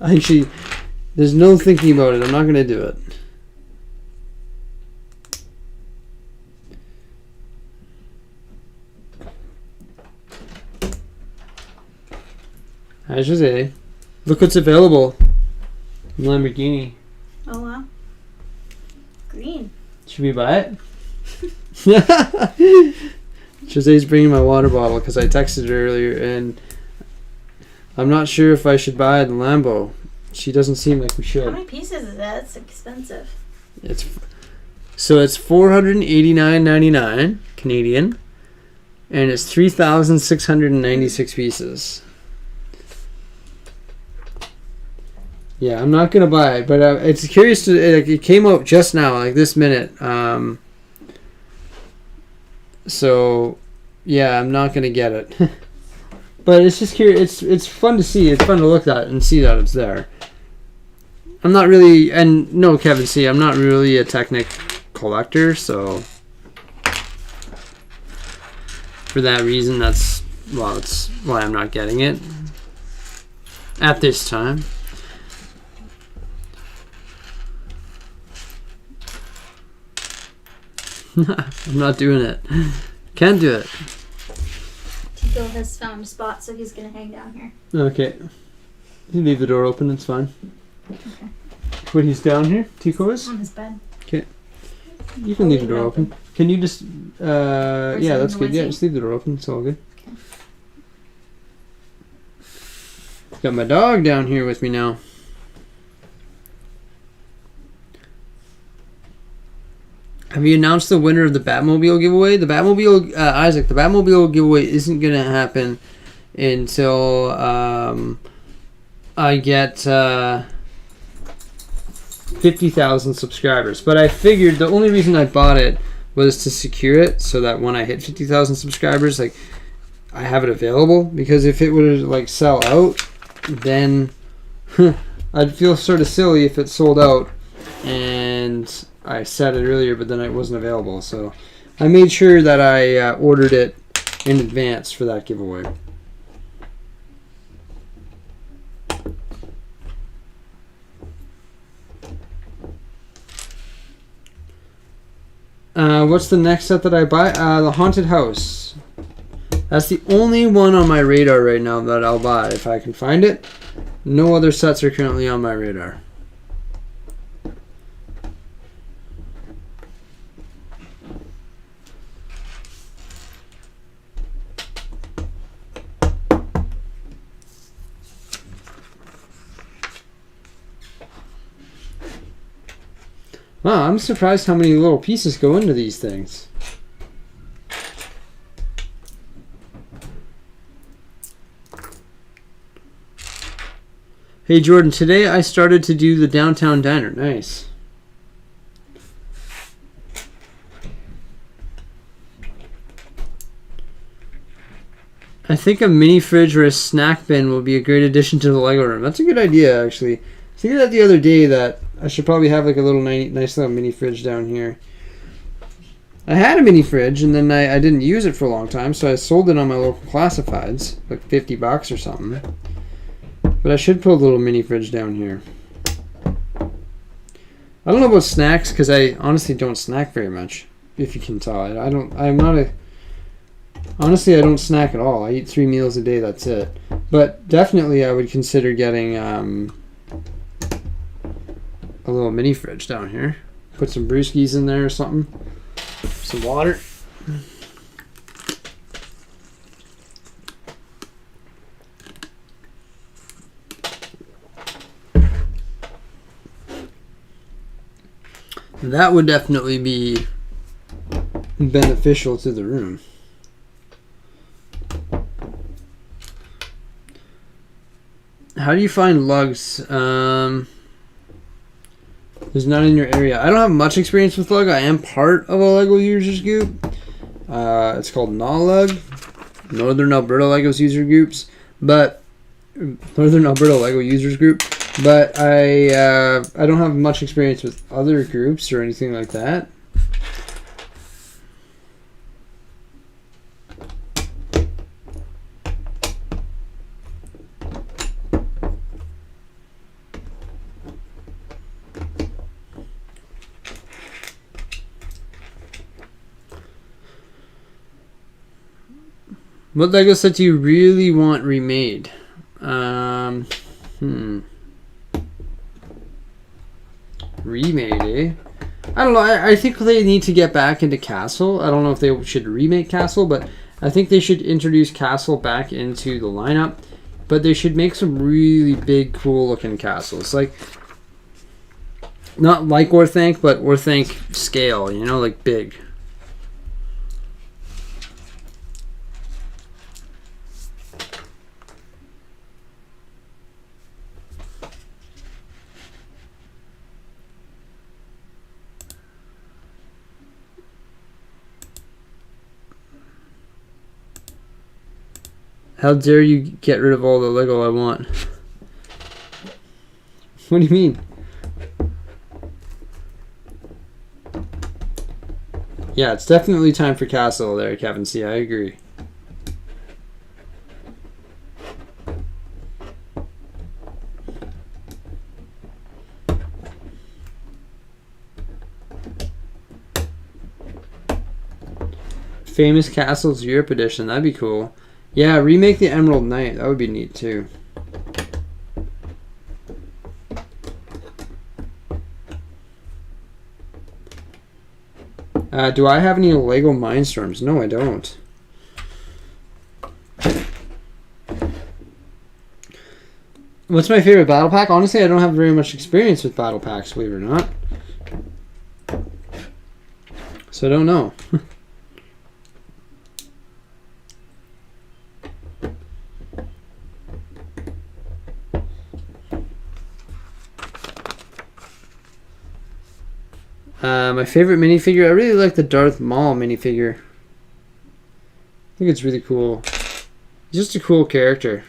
Actually, there's no thinking about it. I'm not gonna do it. Hi, Jose. Look what's available. Lamborghini. Oh wow. Green. Should we buy it? Jose's bringing my water bottle because I texted her earlier, and I'm not sure if I should buy the Lambo. She doesn't seem like we should. How many pieces is that? It's expensive. It's $489.99 Canadian, and it's 3,696 pieces. Yeah, I'm not gonna buy it, but it's curious to. It came out just now, like this minute. So, yeah, I'm not gonna get it. But it's just curious. It's fun to see. It's fun to look at and see that it's there. I'm not really, and no, Kevin C. I'm not really a Technic collector, so for that reason, that's why I'm not getting it at this time. I'm not doing it. Can't do it. Tico has found a spot, so he's gonna hang down here. Okay. You leave the door open, it's fine. Okay. When he's down here, Tico is? On his bed. Okay. You can leave the door open. Can you just, yeah, that's good. Yeah, just leave the door open, it's all good. Okay. Got my dog down here with me now. Have you announced the winner of the Batmobile giveaway? The Batmobile, Isaac, the Batmobile giveaway isn't going to happen until I get 50,000 subscribers. But I figured the only reason I bought it was to secure it so that when I hit 50,000 subscribers, like, I have it available. Because if it would like sell out, then I'd feel sort of silly if it sold out and I said it earlier, but then it wasn't available. So I made sure that I ordered it in advance for that giveaway. What's the next set that I buy? The Haunted House. That's the only one on my radar right now that I'll buy if I can find it. No other sets are currently on my radar. Wow, I'm surprised how many little pieces go into these things. Hey Jordan, today I started to do the Downtown Diner. Nice. I think a mini fridge or a snack bin will be a great addition to the Lego room. That's a good idea, actually. I was thinking that the other day that I should probably have like a little nice little mini fridge down here. I had a mini fridge and then I didn't use it for a long time, so I sold it on my local classifieds, like $50 or something. But I should put a little mini fridge down here. I don't know about snacks because I honestly don't snack very much. If you can tell, honestly, I don't snack at all. I eat 3 meals a day. That's it. But definitely, I would consider getting a little mini fridge down here. Put some brewskis in there or something. Some water. That would definitely be beneficial to the room. How do you find lugs? There's none in your area. I don't have much experience with lug. I am part of a LEGO users group. It's called NALUG, Northern Alberta Legos user groups, but Northern Alberta Lego users group. But I don't have much experience with other groups or anything like that. What LEGO set do you really want remade? Remade, eh? I don't know. I think they need to get back into Castle. I don't know if they should remake Castle, but I think they should introduce Castle back into the lineup. But they should make some really big, cool-looking castles. Like, not like Orthanc, but Orthanc scale, you know, like big. How dare you get rid of all the Lego I want? What do you mean? Yeah, it's definitely time for Castle there, Kevin C. I agree. Famous Castles Europe Edition. That'd be cool. Yeah, remake the Emerald Knight. That would be neat too. Do I have any Lego Mindstorms? No, I don't. What's my favorite battle pack? Honestly, I don't have very much experience with battle packs, believe it or not. So I don't know. My favorite minifigure, I really like the Darth Maul minifigure. I think it's really cool. He's just a cool character.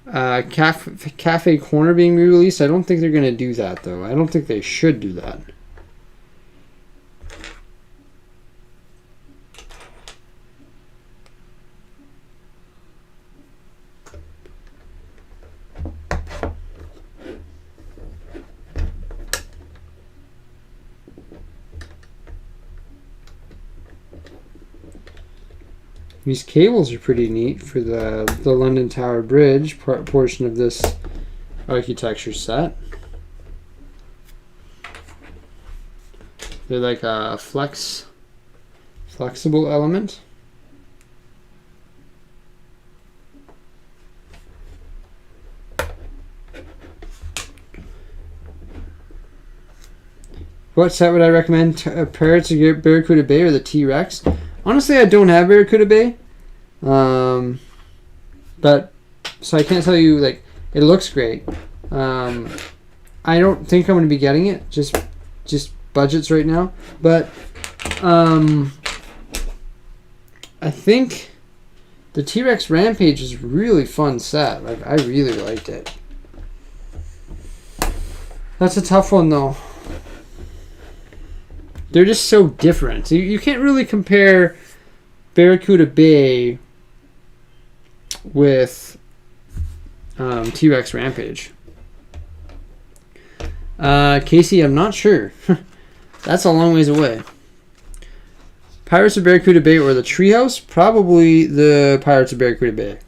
Cafe Corner being re-released, I don't think they're going to do that, though. I don't think they should do that. These cables are pretty neat for the London Tower Bridge portion of this architecture set. They're like a flexible element. What set would I recommend? Pirates of Barracuda Bay or the T-Rex? Honestly, I don't have Barracuda Bay, but so I can't tell you. Like, it looks great. I don't think I'm going to be getting it. Just budgets right now, but I think the T-Rex Rampage is a really fun set. Like, I really liked it. That's a tough one though. They're just so different. You can't really compare Barracuda Bay with T-Rex Rampage. Casey, I'm not sure. That's a long ways away. Pirates of Barracuda Bay or the Treehouse? Probably the Pirates of Barracuda Bay.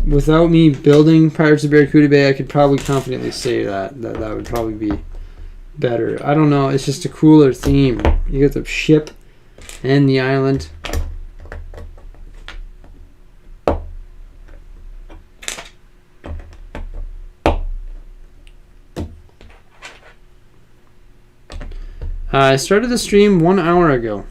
Without me building Pirates of Barracuda Bay, I could probably confidently say that would probably be better. I don't know. It's just a cooler theme. You get the ship and the island. I started the stream 1 hour ago.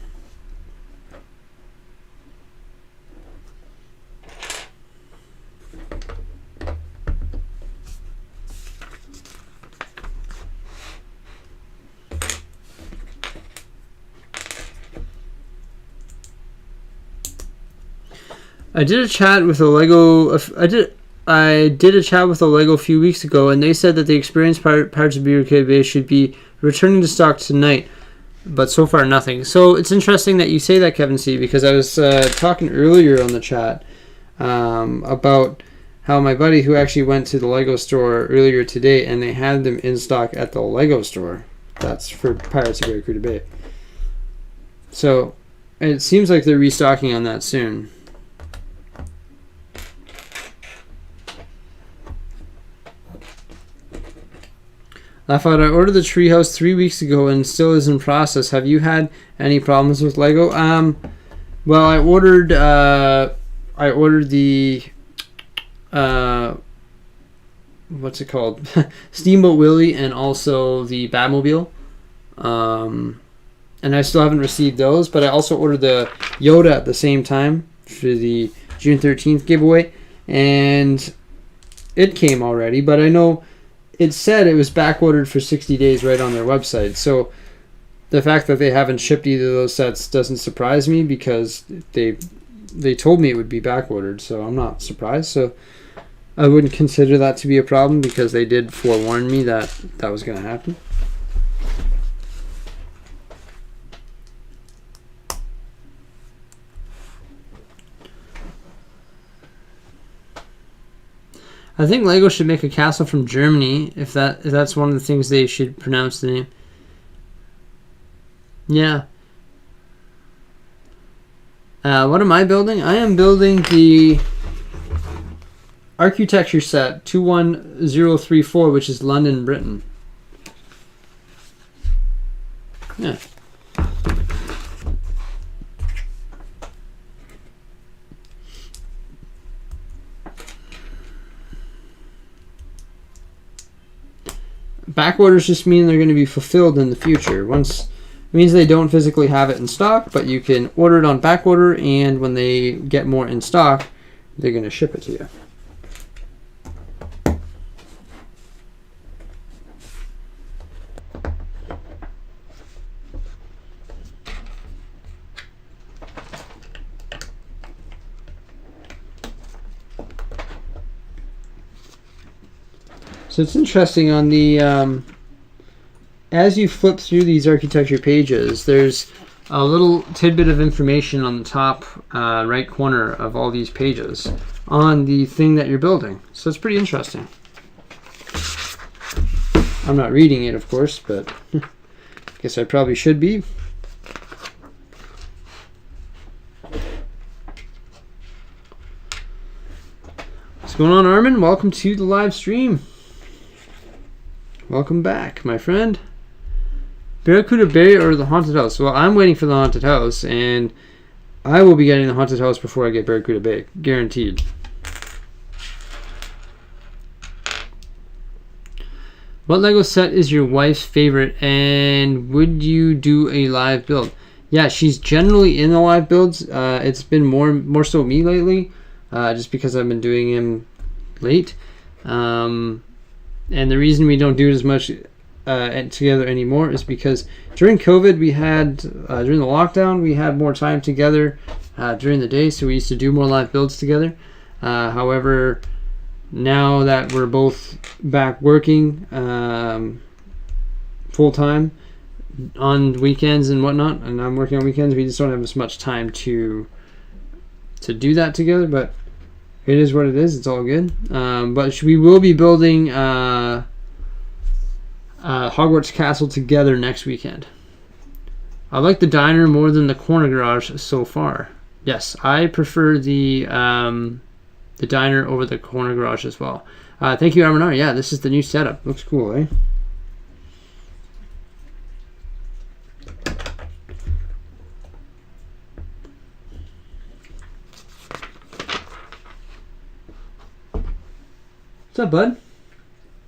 I did a chat with a Lego. I did a chat with a Lego a few weeks ago, and they said that the experienced Pirates of Barracuda Bay should be returning to stock tonight, but so far nothing. So it's interesting that you say that, Kevin C, because I was talking earlier on the chat about how my buddy who actually went to the Lego store earlier today, and they had them in stock at the Lego store. That's for Pirates of Barracuda Bay. So it seems like they're restocking on that soon. I thought I ordered the Treehouse 3 weeks ago and still is in process. Have you had any problems with Lego? Well, I ordered the what's it called? Steamboat Willie and also the Batmobile. And I still haven't received those, but I also ordered the Yoda at the same time for the June 13th giveaway, and it came already, but I know it said it was back ordered for 60 days right on their website. So the fact that they haven't shipped either of those sets doesn't surprise me, because they told me it would be back ordered, so I'm not surprised. So I wouldn't consider that to be a problem because they did forewarn me that that was going to happen. I think Lego should make a castle from Germany if that's one of the things they should pronounce the name. Yeah. What am I building? I am building the architecture set 21034, which is London, Britain. Yeah. Back orders just mean they're going to be fulfilled in the future. Once it means they don't physically have it in stock, but you can order it on back order, and when they get more in stock, they're going to ship it to you. So it's interesting on the as you flip through these architecture pages, there's a little tidbit of information on the top right corner of all these pages on the thing that you're building. So it's pretty interesting. I'm not reading it, of course, but I guess I probably should be. What's going on, Armin? Welcome to the live stream. Welcome back, my friend. Barracuda Bay or the Haunted House? Well, I'm waiting for the Haunted House, and I will be getting the Haunted House before I get Barracuda Bay. Guaranteed. What Lego set is your wife's favorite, and would you do a live build? Yeah, she's generally in the live builds. It's been more so me lately, just because I've been doing him late. And the reason we don't do it as much together anymore is because during COVID, we had, during the lockdown, we had more time together during the day, so we used to do more live builds together. However, now that we're both back working full-time on weekends and whatnot, and I'm working on weekends, we just don't have as much time to do that together, but it is what it is. It's all good. But we will be building Hogwarts Castle together next weekend. I like the diner more than the corner garage so far. Yes, I prefer the diner over the corner garage as well. Thank you, Arminar. Yeah, this is the new setup. Looks cool, eh? What's up, bud?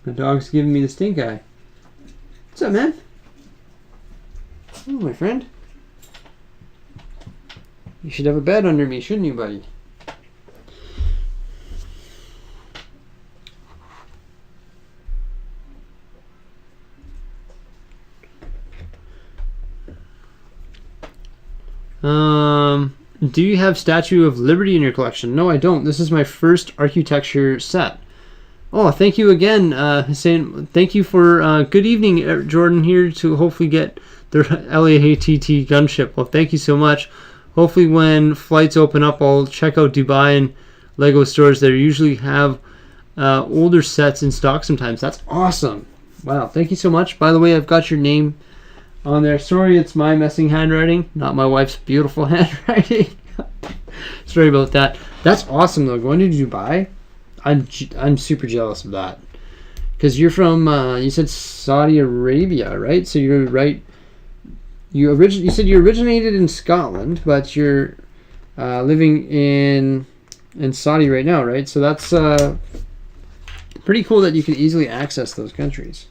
My dog's giving me the stink eye. What's up, man? Oh, my friend. You should have a bed under me, shouldn't you, buddy? Do you have Statue of Liberty in your collection? No, I don't. This is my first architecture set. Oh, thank you again, Hussein. Thank you for good evening, Jordan, here to hopefully get the LAATT gunship. Well, thank you so much. Hopefully when flights open up, I'll check out Dubai and Lego stores that usually have older sets in stock sometimes. That's awesome. Wow, thank you so much. By the way, I've got your name on there. Sorry, it's my messing handwriting, not my wife's beautiful handwriting. Sorry about that. That's awesome, though. Going to Dubai? I'm super jealous of that, because you're from you said Saudi Arabia, right? So you're right. You said you originated in Scotland, but you're living in Saudi right now, right? So that's pretty cool that you can easily access those countries.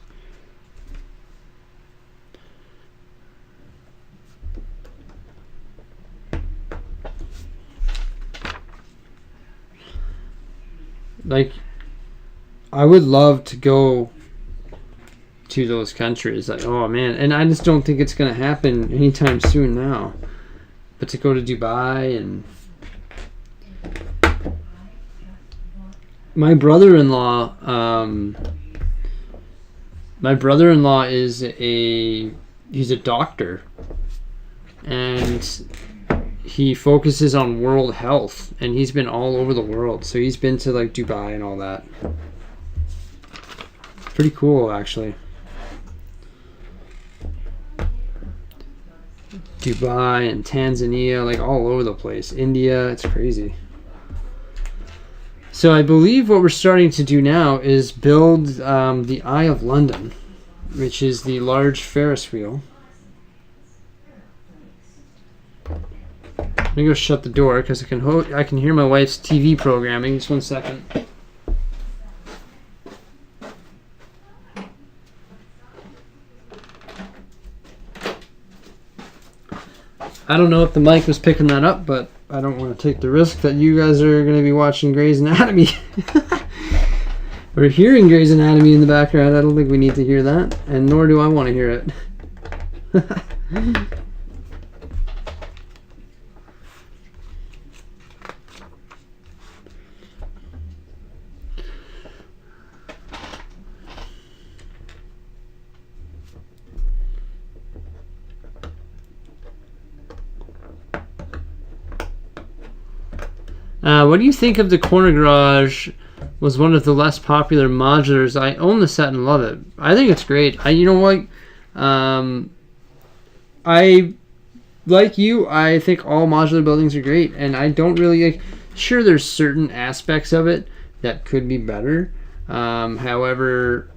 Like, I would love to go to those countries. Like, oh man, and I just don't think it's gonna happen anytime soon now. But to go to Dubai and my brother-in-law, is he's a doctor, and he focuses on world health, and he's been all over the world. So he's been to like Dubai and all that. Pretty cool, actually. Dubai and Tanzania, like all over the place. India, it's crazy. So I believe what we're starting to do now is build the Eye of London, which is the large Ferris wheel. Let me go shut the door because I can hear my wife's TV programming. Just 1 second. I don't know if the mic was picking that up, but I don't want to take the risk that you guys are going to be watching Grey's Anatomy. Or hearing Grey's Anatomy in the background. I don't think we need to hear that, and nor do I want to hear it. What do you think of the Corner Garage? Was one of the less popular modulars. I own the set and love it. I think it's great. You know what? I like you. I think all modular buildings are great, and I don't really like. Sure, there's certain aspects of it that could be better. However,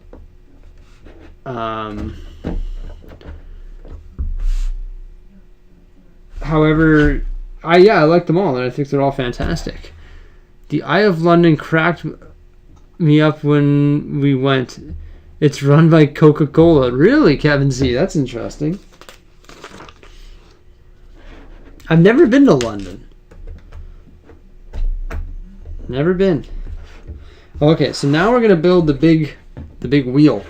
I like them all, and I think they're all fantastic. The Eye of London cracked me up when we went. It's run by Coca-Cola. Really, Kevin Z? That's interesting. I've never been to London. Never been. Okay, so now we're gonna build the big wheel.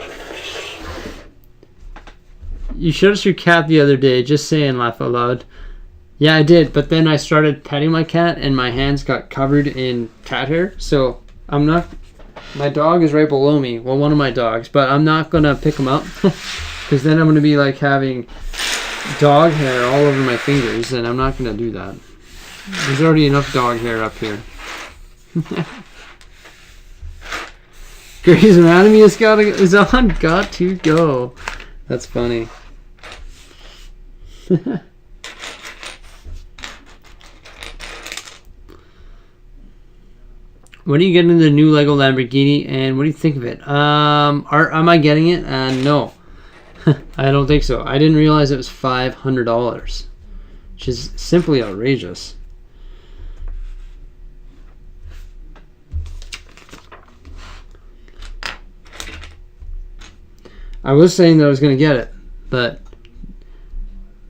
You showed us your cat the other day. Just saying, laugh out loud. Yeah, I did, but then I started petting my cat and my hands got covered in cat hair. So I'm not. My dog is right below me. Well, one of my dogs, but I'm not gonna pick him up because then I'm gonna be like having dog hair all over my fingers, and I'm not gonna do that. There's already enough dog hair up here. Grey's Anatomy is on. Got to go. That's funny. When are you getting the new Lego Lamborghini, and what do you think of it? Am I getting it? No. I don't think so. I didn't realize it was $500, which is simply outrageous. I was saying that I was going to get it, but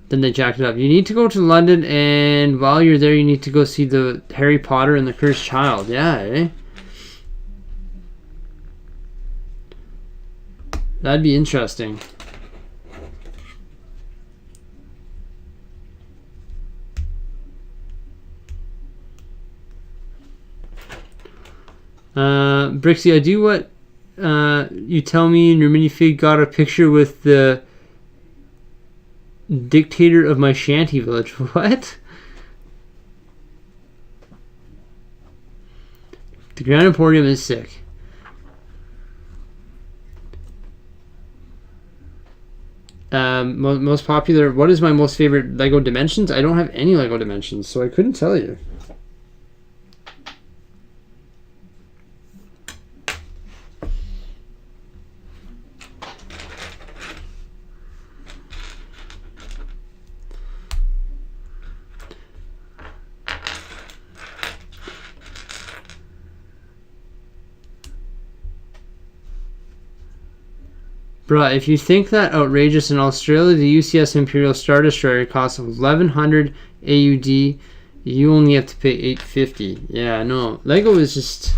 then they jacked it up. You need to go to London, and while you're there, you need to go see the Harry Potter and the Cursed Child. Yeah, eh? That'd be interesting. Brixie, I do what you tell me in your minifig. Got a picture with the dictator of my shanty village. What? The Grand Emporium is sick. Most popular. What is my most favorite Lego Dimensions? I don't have any Lego Dimensions, so I couldn't tell you. Bruh, if you think that outrageous, in Australia, the UCS Imperial Star Destroyer costs 1,100 AUD. You only have to pay 850. Yeah, no. Lego is just...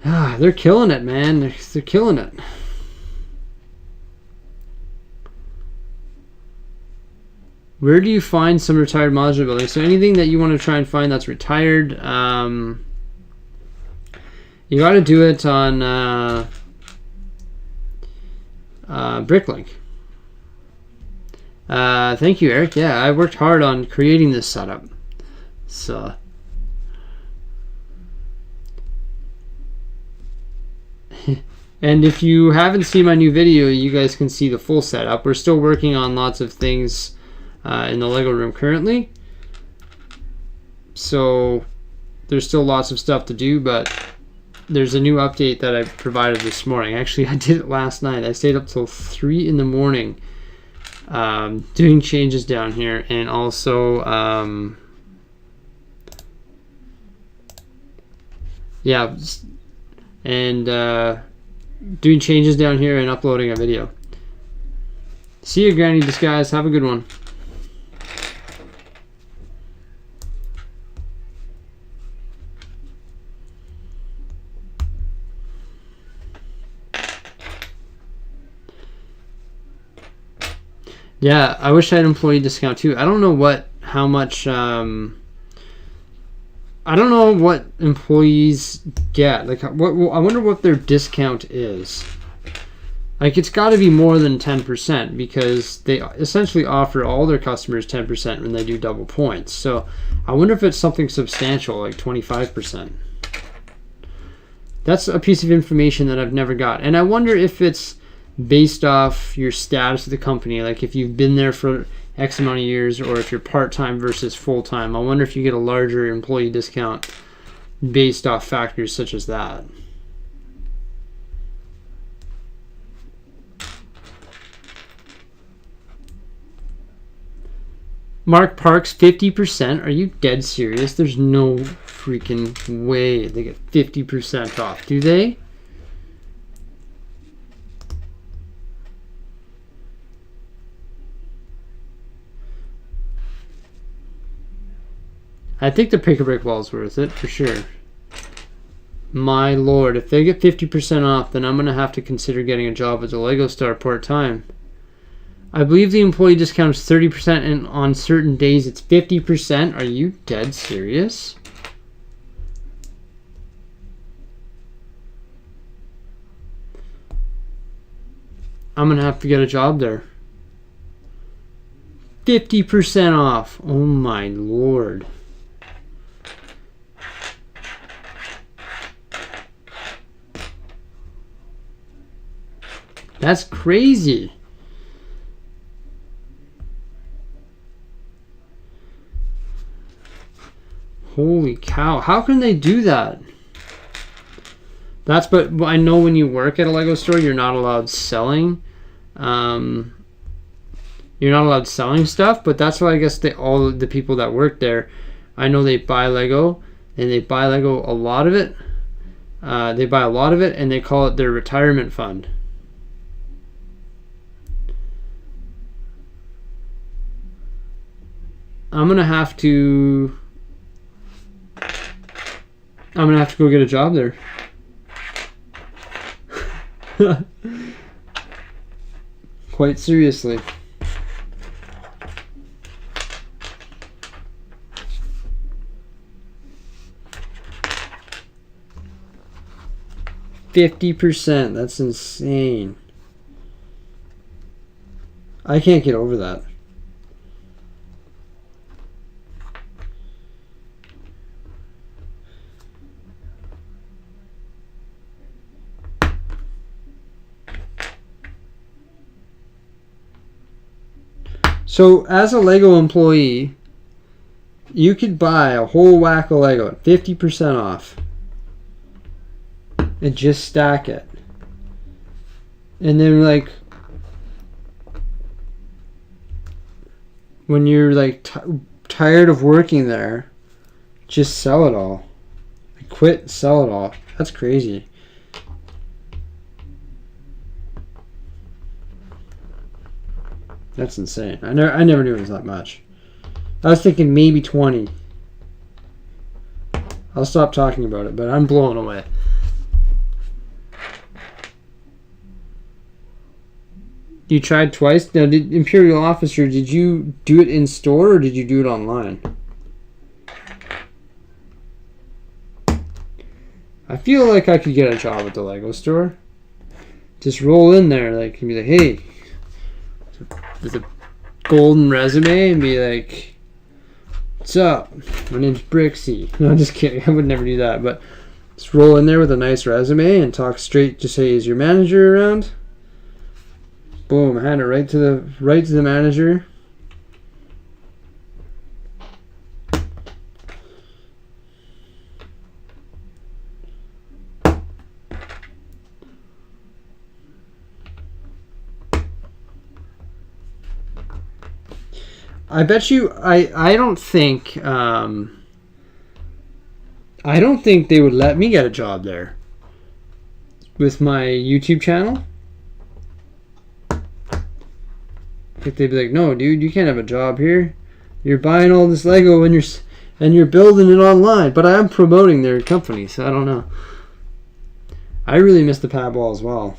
they're killing it, man. They're killing it. Where do you find some retired modular buildings? So anything that you want to try and find that's retired, You got to do it on Bricklink. Thank you, Eric. Yeah, I worked hard on creating this setup. So, and if you haven't seen my new video, you guys can see the full setup. We're still working on lots of things in the Lego room currently. So, there's still lots of stuff to do, but there's a new update that I provided this morning. Actually, I did it last night. I stayed up till 3 in the morning doing changes down here, and also yeah, and doing changes down here and uploading a video. See you, Granny Disguise. Have a good one. Yeah, I wish I had employee discount too. I don't know how much, I don't know what employees get. Like, I wonder what their discount is. Like, it's got to be more than 10% because they essentially offer all their customers 10% when they do double points. So I wonder if it's something substantial, like 25%. That's a piece of information that I've never got. And I wonder if it's based off your status of the company, like if you've been there for X amount of years, or if you're part-time versus full-time. I wonder if you get a larger employee discount based off factors such as that. Mark Parks, 50%? Are you dead serious? There's no freaking way they get 50% off, do they? I think the pick-a-brick wall is worth it, for sure. My lord, if they get 50% off, then I'm going to have to consider getting a job as a Lego Star part-time. I believe the employee discount is 30%, and on certain days it's 50%. Are you dead serious? I'm going to have to get a job there. 50% off. Oh my lord. That's crazy. Holy cow. How can they do that? But I know when you work at a Lego store, you're not allowed selling. You're not allowed selling stuff, but that's why I guess all the people that work there, I know they buy Lego, and they buy Lego a lot of it. They buy a lot of it, and they call it their retirement fund. I'm gonna have to go get a job there. Quite seriously. %. That's insane. I can't get over that. So, as a Lego employee, you could buy a whole whack of Lego at 50% off and just stack it. And then, like, when you're like tired of working there, just sell it all. Like, quit, sell it all. That's crazy. That's insane. I never knew it was that much. I was thinking maybe 20. I'll stop talking about it, but I'm blown away. You tried twice? Now, Imperial Officer, did you do it in store or did you do it online? I feel like I could get a job at the Lego store. Just roll in there, like, and be like, hey, with a golden resume, and be like, what's up? My name's Brixie. No, I'm just kidding. I would never do that, but just roll in there with a nice resume and talk straight. Just say, is your manager around? Boom, hand it right to the manager. I bet you I don't think they would let me get a job there with my YouTube channel. Like they'd be like, "No, dude, you can't have a job here. You're buying all this Lego and you're building it online." But I am promoting their company, so I don't know. I really miss the pad ball as well.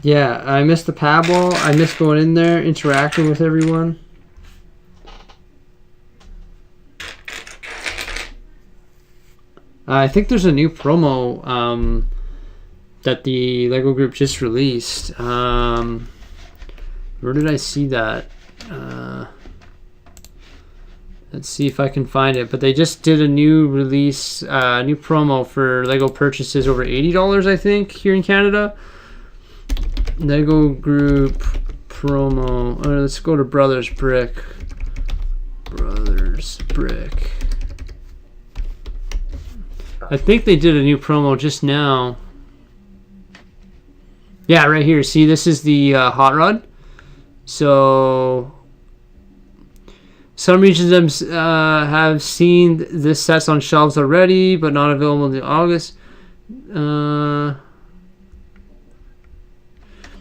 Yeah, I miss the paddle. I miss going in there, interacting with everyone. I think there's a new promo that the Lego group just released. Where did I see that? Let's see if I can find it. But they just did a new release, new promo for Lego purchases over $80, I think, here in Canada. Lego group promo. Let's go to Brothers Brick. Brothers Brick. I think they did a new promo just now. Yeah, right here. See, this is the hot rod. So some regions have seen this sets on shelves already, but not available until August.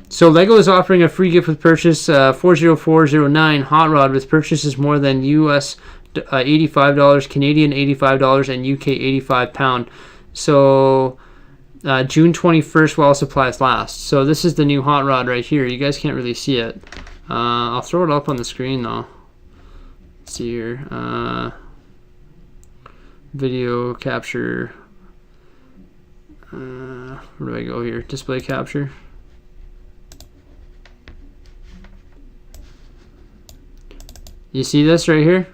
So Lego is offering a free gift with purchase 40409 hot rod with purchases more than US $85, Canadian $85, and UK £85. So June 21st while supplies last. So this is the new hot rod right here. You guys can't really see it. I'll throw it up on the screen though. Let's see here. Video capture. Where do I go here? Display capture. You see this right here?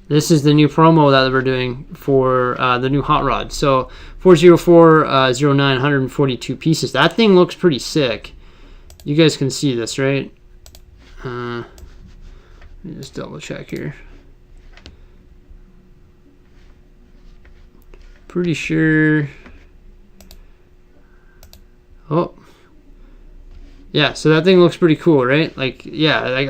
This is the new promo that we're doing for the new hot rod. So 40409, 142 pieces. That thing looks pretty sick. You guys can see this, right? Let me just double check here. Pretty sure. Oh. Yeah, so that thing looks pretty cool, right? Like, yeah, like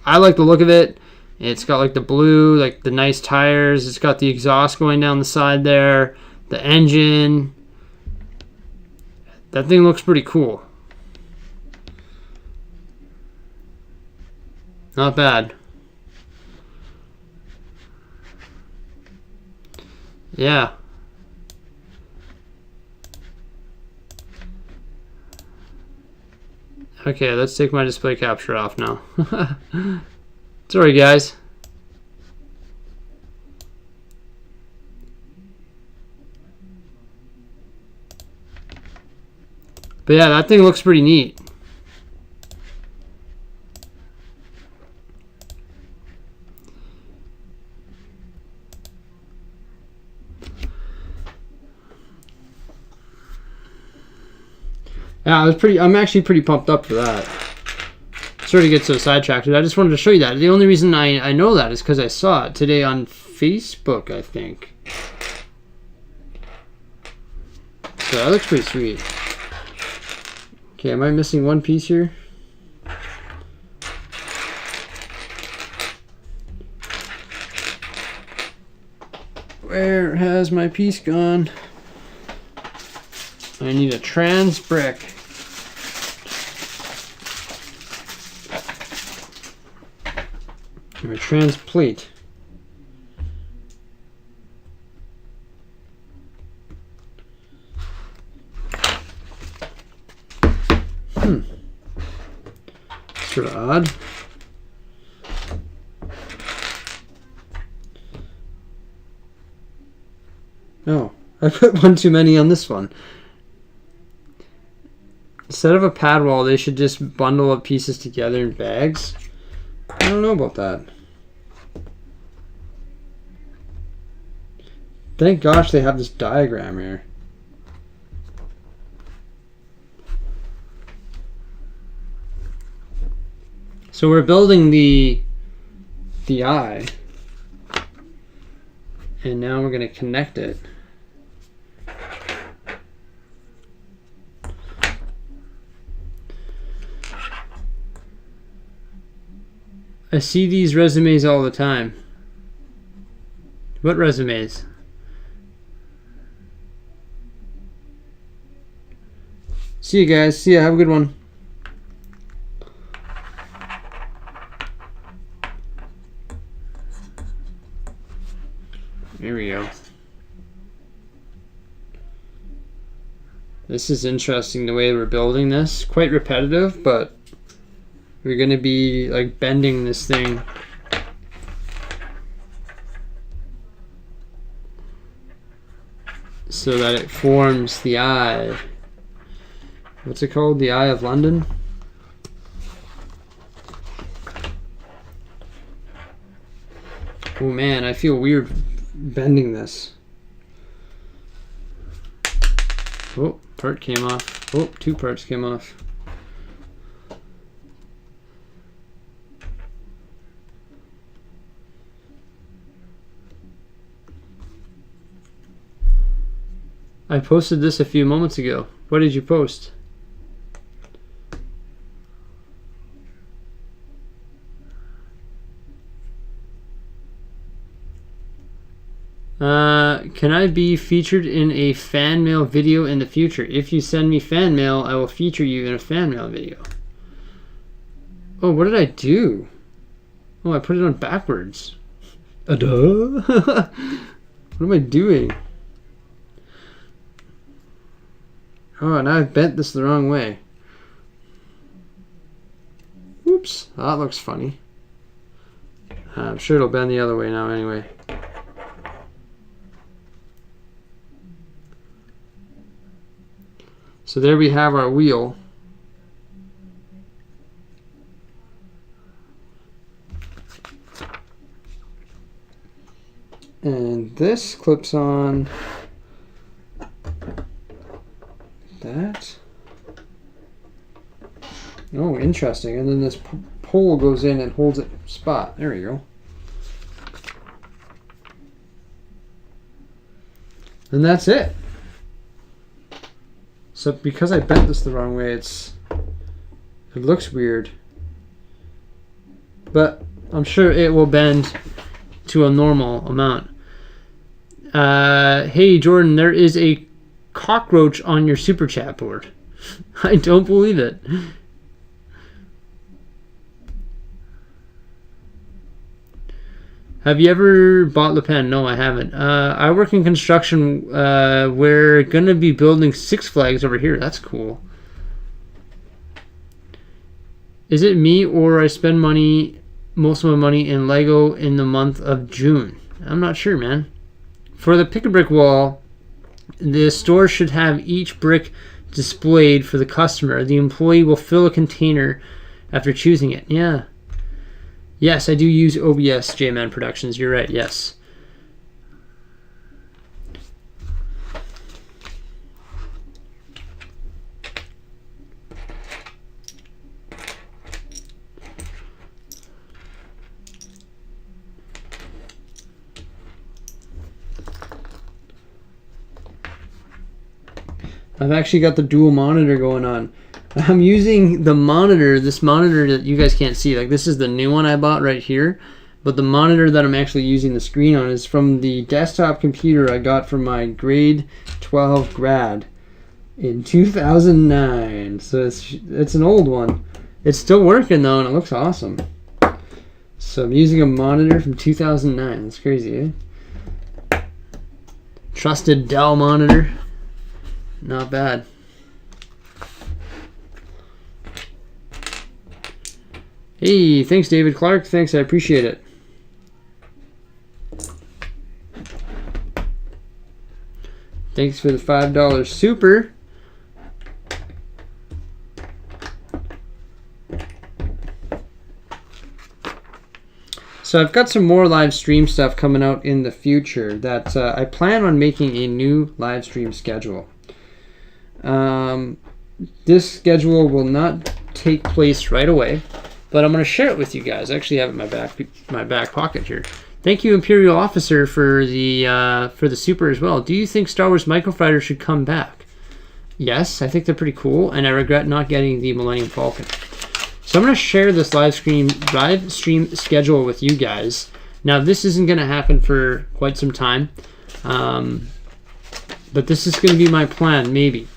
I like the look of it. It's got like the blue, like the nice tires. It's got the exhaust going down the side there. The engine. That thing looks pretty cool. Not bad. Yeah. Okay, let's take my display capture off now. Sorry, guys. But yeah, that thing looks pretty neat. Yeah, I'm actually pretty pumped up for that. Sorry to get so sidetracked. I just wanted to show you that. The only reason I know that is because I saw it today on Facebook, I think. So that looks pretty sweet. Okay, am I missing one piece here? Where has my piece gone? I need a trans brick. Or transplate. Sort of odd. Oh, I put one too many on this one. Instead of a pad wall, they should just bundle up pieces together in bags. I don't know about that. Thank gosh they have this diagram here. So we're building the eye, and now we're going to connect it. I see these resumes all the time. What resumes? See you guys. See ya. Have a good one. Here we go. This is interesting the way we're building this. Quite repetitive, but we're going to be like bending this thing. So that it forms the eye. What's it called? The Eye of London? Oh man, I feel weird bending this. Oh, part came off. Oh, 2 parts came off. I posted this a few moments ago. What did you post? Can I be featured in a fan mail video in the future? If you send me fan mail, I will feature you in a fan mail video. Oh, what did I do? Oh, I put it on backwards. Duh. What am I doing? Oh, now I've bent this the wrong way. Oops, that looks funny. I'm sure it'll bend the other way now anyway. So there we have our wheel. And this clips on that. Oh, interesting. And then this pole goes in and holds it spot. There we go. And that's it. So because I bent this the wrong way, it looks weird. But I'm sure it will bend to a normal amount. Hey Jordan, there is a cockroach on your super chat board. I don't believe it. Have you ever bought Le Pen? No, I haven't. I work in construction. We're going to be building Six Flags over here. That's cool. Is it me or I spend most of my money in Lego in the month of June? I'm not sure, man. For the pick-a-brick wall, the store should have each brick displayed for the customer. The employee will fill a container after choosing it. Yeah. Yes, I do use OBS J-Man Productions. You're right, yes. I've actually got the dual monitor going on. I'm using the monitor, this monitor that you guys can't see. Like, this is the new one I bought right here. But the monitor that I'm actually using the screen on is from the desktop computer I got from my grade 12 grad in 2009. So it's an old one. It's still working though, and it looks awesome. So I'm using a monitor from 2009. That's crazy, eh? Trusted Dell monitor. Not bad. Hey, thanks David Clark. Thanks, I appreciate it. Thanks for the $5 super. So I've got some more live stream stuff coming out in the future that I plan on making a new live stream schedule. This schedule will not take place right away, but I'm going to share it with you guys. I actually have it in my back pocket here. Thank you, Imperial Officer, for the super as well. Do you think Star Wars Microfighter should come back? Yes, I think they're pretty cool, and I regret not getting the Millennium Falcon. So I'm going to share this live stream schedule with you guys. Now, this isn't going to happen for quite some time, but this is going to be my plan, maybe.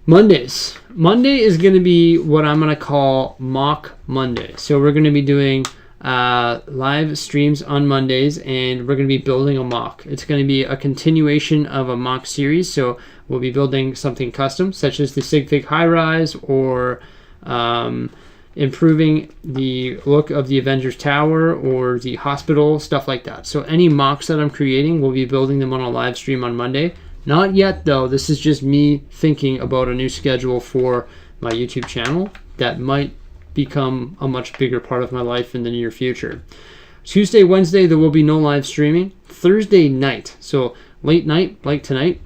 Mondays. Monday is going to be what I'm going to call Mock Monday. So we're going to be doing live streams on Mondays, and we're going to be building a mock. It's going to be a continuation of a mock series, so we'll be building something custom, such as the Sig-Fig high-rise, or improving the look of the Avengers Tower or the hospital, stuff like that. So any mocks that I'm creating, we'll be building them on a live stream on Monday. Not yet, though. This is just me thinking about a new schedule for my YouTube channel that might become a much bigger part of my life in the near future. Tuesday, Wednesday, there will be no live streaming. Thursday night, so late night, like tonight,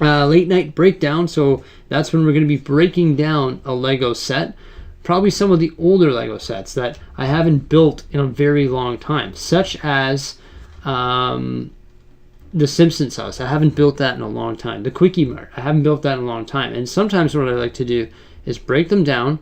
late night breakdown. So that's when we're going to be breaking down a Lego set. Probably some of the older Lego sets that I haven't built in a very long time, such as the Simpsons house. I haven't built that in a long time. The Quickie Mart, I haven't built that in a long time. And sometimes what I like to do is break them down,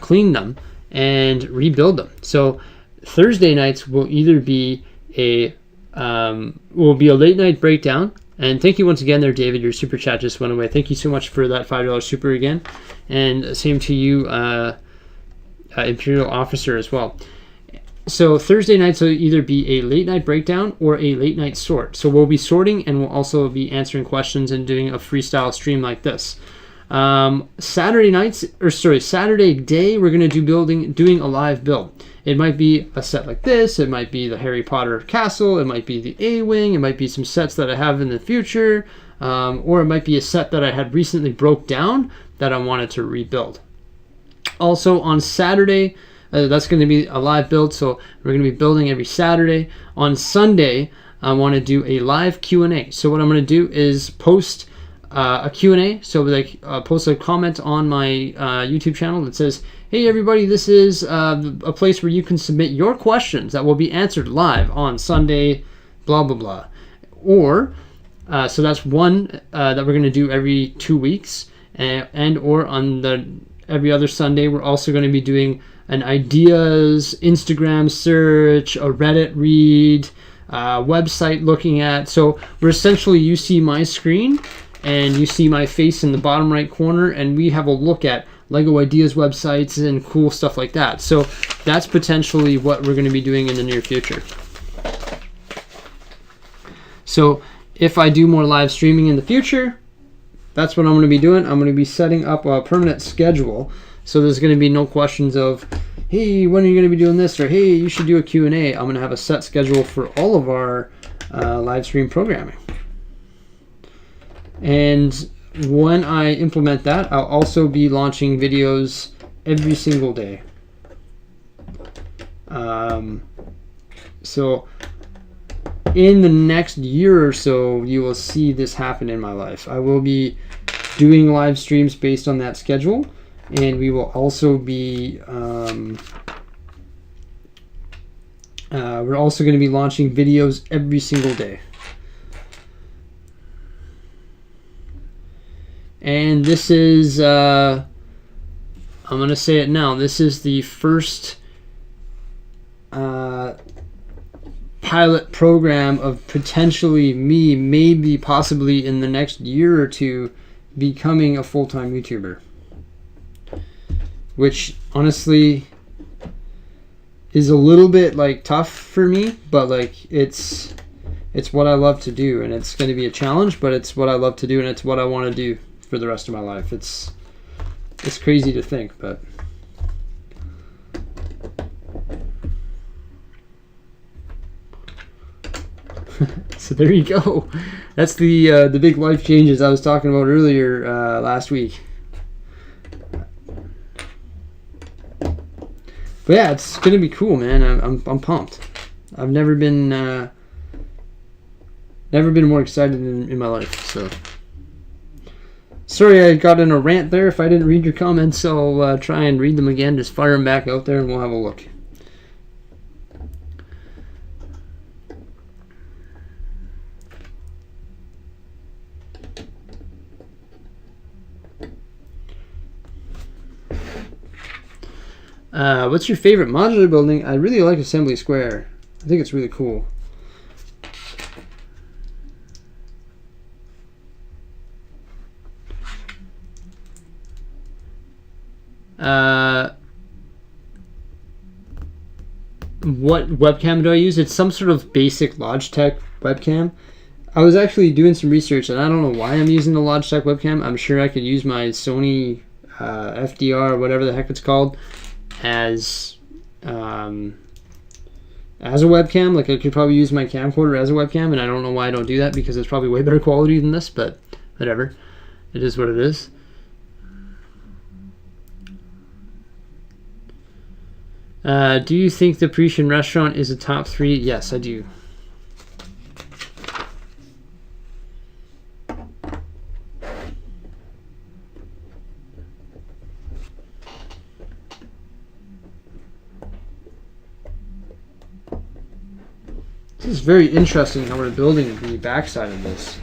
clean them, and rebuild them. So Thursday nights will either be a late night breakdown. And thank you once again there, David. Your super chat just went away. Thank you so much for that $5 super again. And same to you, Imperial Officer, as well. So Thursday nights will either be a late night breakdown or a late night sort. So we'll be sorting, and we'll also be answering questions and doing a freestyle stream like this. Saturday day, we're going to do doing a live build. It might be a set like this. It might be the Harry Potter castle. It might be the A-Wing. It might be some sets that I have in the future. Or it might be a set that I had recently broke down that I wanted to rebuild. Also on Saturday, that's going to be a live build. So we're going to be building every Saturday. On Sunday, I want to do a live Q&A. So what I'm going to do is post a Q&A. So post a comment on my YouTube channel that says, hey everybody, this is a place where you can submit your questions that will be answered live on Sunday, blah, blah, blah. Or, so that's one that we're going to do every 2 weeks. And or on every other Sunday, we're also going to be doing an ideas, Instagram search, a Reddit read, website looking at. So we're essentially, you see my screen, and you see my face in the bottom right corner, and we have a look at Lego Ideas websites and cool stuff like that. So that's potentially what we're going to be doing in the near future. So if I do more live streaming in the future, that's what I'm going to be doing. I'm going to be setting up a permanent schedule. So there's going to be no questions of, hey, when are you going to be doing this? Or, hey, you should do a Q&A. I'm going to have a set schedule for all of our live stream programming. And when I implement that, I'll also be launching videos every single day. So in the next year or so, you will see this happen in my life. I will be doing live streams based on that schedule, and we will also be we're also going to be launching videos every single day. And this is, I'm going to say it now, this is the first pilot program of potentially me, maybe possibly in the next year or two, becoming a full-time YouTuber. Which, honestly, is a little bit like tough for me, but like it's what I love to do, and it's going to be a challenge, but it's what I love to do, and it's what I want to do for the rest of my life. It's crazy to think, but so there you go. That's the big life changes I was talking about earlier last week. But yeah, it's gonna be cool, man. I'm pumped. I've never been more excited in my life. So sorry I got in a rant there. If I didn't read your comments, I'll try and read them again. Just fire them back out there, and we'll have a look. What's your favorite modular building? I really like Assembly Square. I think it's really cool. What webcam do I use? It's some sort of basic Logitech webcam. I was actually doing some research, and I don't know why I'm using the Logitech webcam. I'm sure I could use my Sony FDR or whatever the heck it's called as a webcam. Like I could probably use my camcorder as a webcam, and I don't know why I don't do that, because it's probably way better quality than this, but whatever. It is what it is. Do you think the Parisian restaurant is a top 3? Yes, I do. This is very interesting how we're building the backside of this.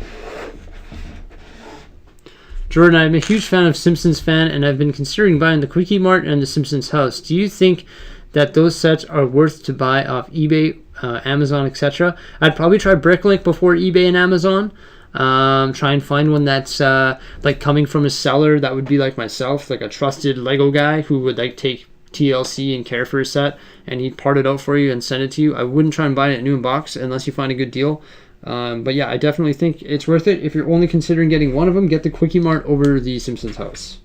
Jordan, I'm a huge fan of Simpsons fan, and I've been considering buying the Quickie Mart and the Simpsons house. Do you think that those sets are worth to buy off eBay, Amazon, etc.? I'd probably try Bricklink before eBay and Amazon. Try and find one that's like coming from a seller that would be like myself, like a trusted Lego guy who would like take TLC and care for a set, and he'd part it out for you and send it to you. I wouldn't try and buy it new in box unless you find a good deal. But yeah, I definitely think it's worth it. If you're only considering getting one of them, get the Quickie Mart over the Simpsons house.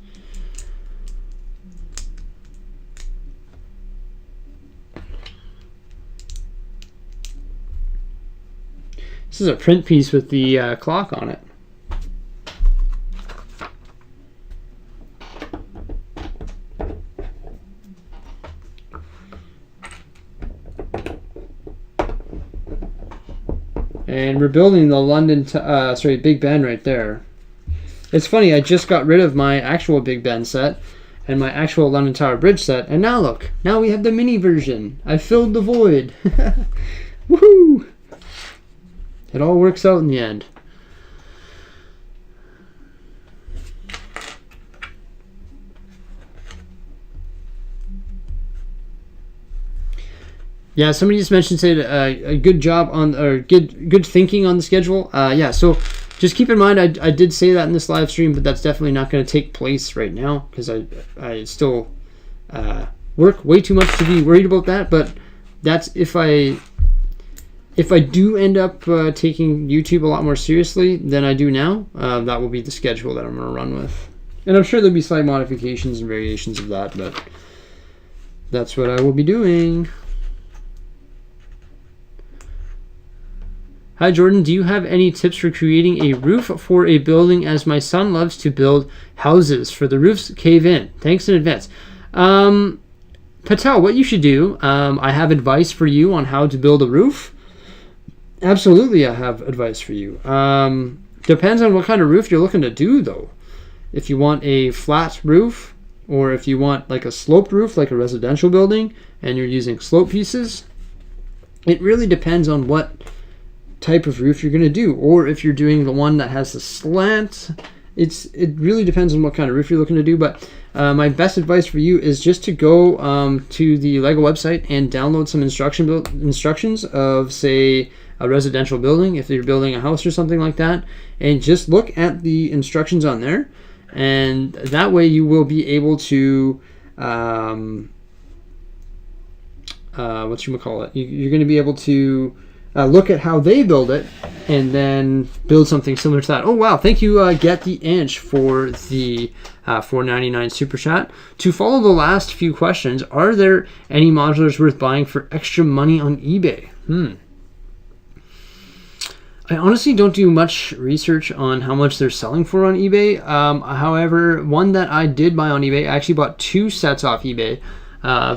This is a print piece with the clock on it. And we're building the London, Big Ben right there. It's funny, I just got rid of my actual Big Ben set and my actual London Tower Bridge set, and now look, now we have the mini version. I filled the void. Woohoo! It all works out in the end. Yeah, somebody just mentioned, said a good job on, or good thinking on the schedule. Yeah, so just keep in mind, I did say that in this live stream, but that's definitely not going to take place right now, because I still work way too much to be worried about that. But that's if I do end up taking YouTube a lot more seriously than I do now, that will be the schedule that I'm going to run with. And I'm sure there'll be slight modifications and variations of that, but that's what I will be doing. Hi Jordan, do you have any tips for creating a roof for a building, as my son loves to build houses for the roofs cave in? Thanks in advance. Patel, what you should do, I have advice for you on how to build a roof. Absolutely, I have advice for you. Depends on what kind of roof you're looking to do, though. If you want a flat roof, or if you want like a sloped roof, like a residential building, and you're using slope pieces, it really depends on what type of roof you're going to do. Or if you're doing the one that has the slant, it really depends on what kind of roof you're looking to do. But my best advice for you is just to go to the Lego website and download some instructions of, say, a residential building, if you're building a house or something like that, and just look at the instructions on there, and that way you will be able to You're going to be able to look at how they build it and then build something similar to that. Oh wow! Thank you, Get the Inch, for the $4.99 super chat. To follow the last few questions, are there any modulars worth buying for extra money on eBay? I honestly don't do much research on how much they're selling for on eBay. However, one that I did buy on eBay, I actually bought 2 sets off eBay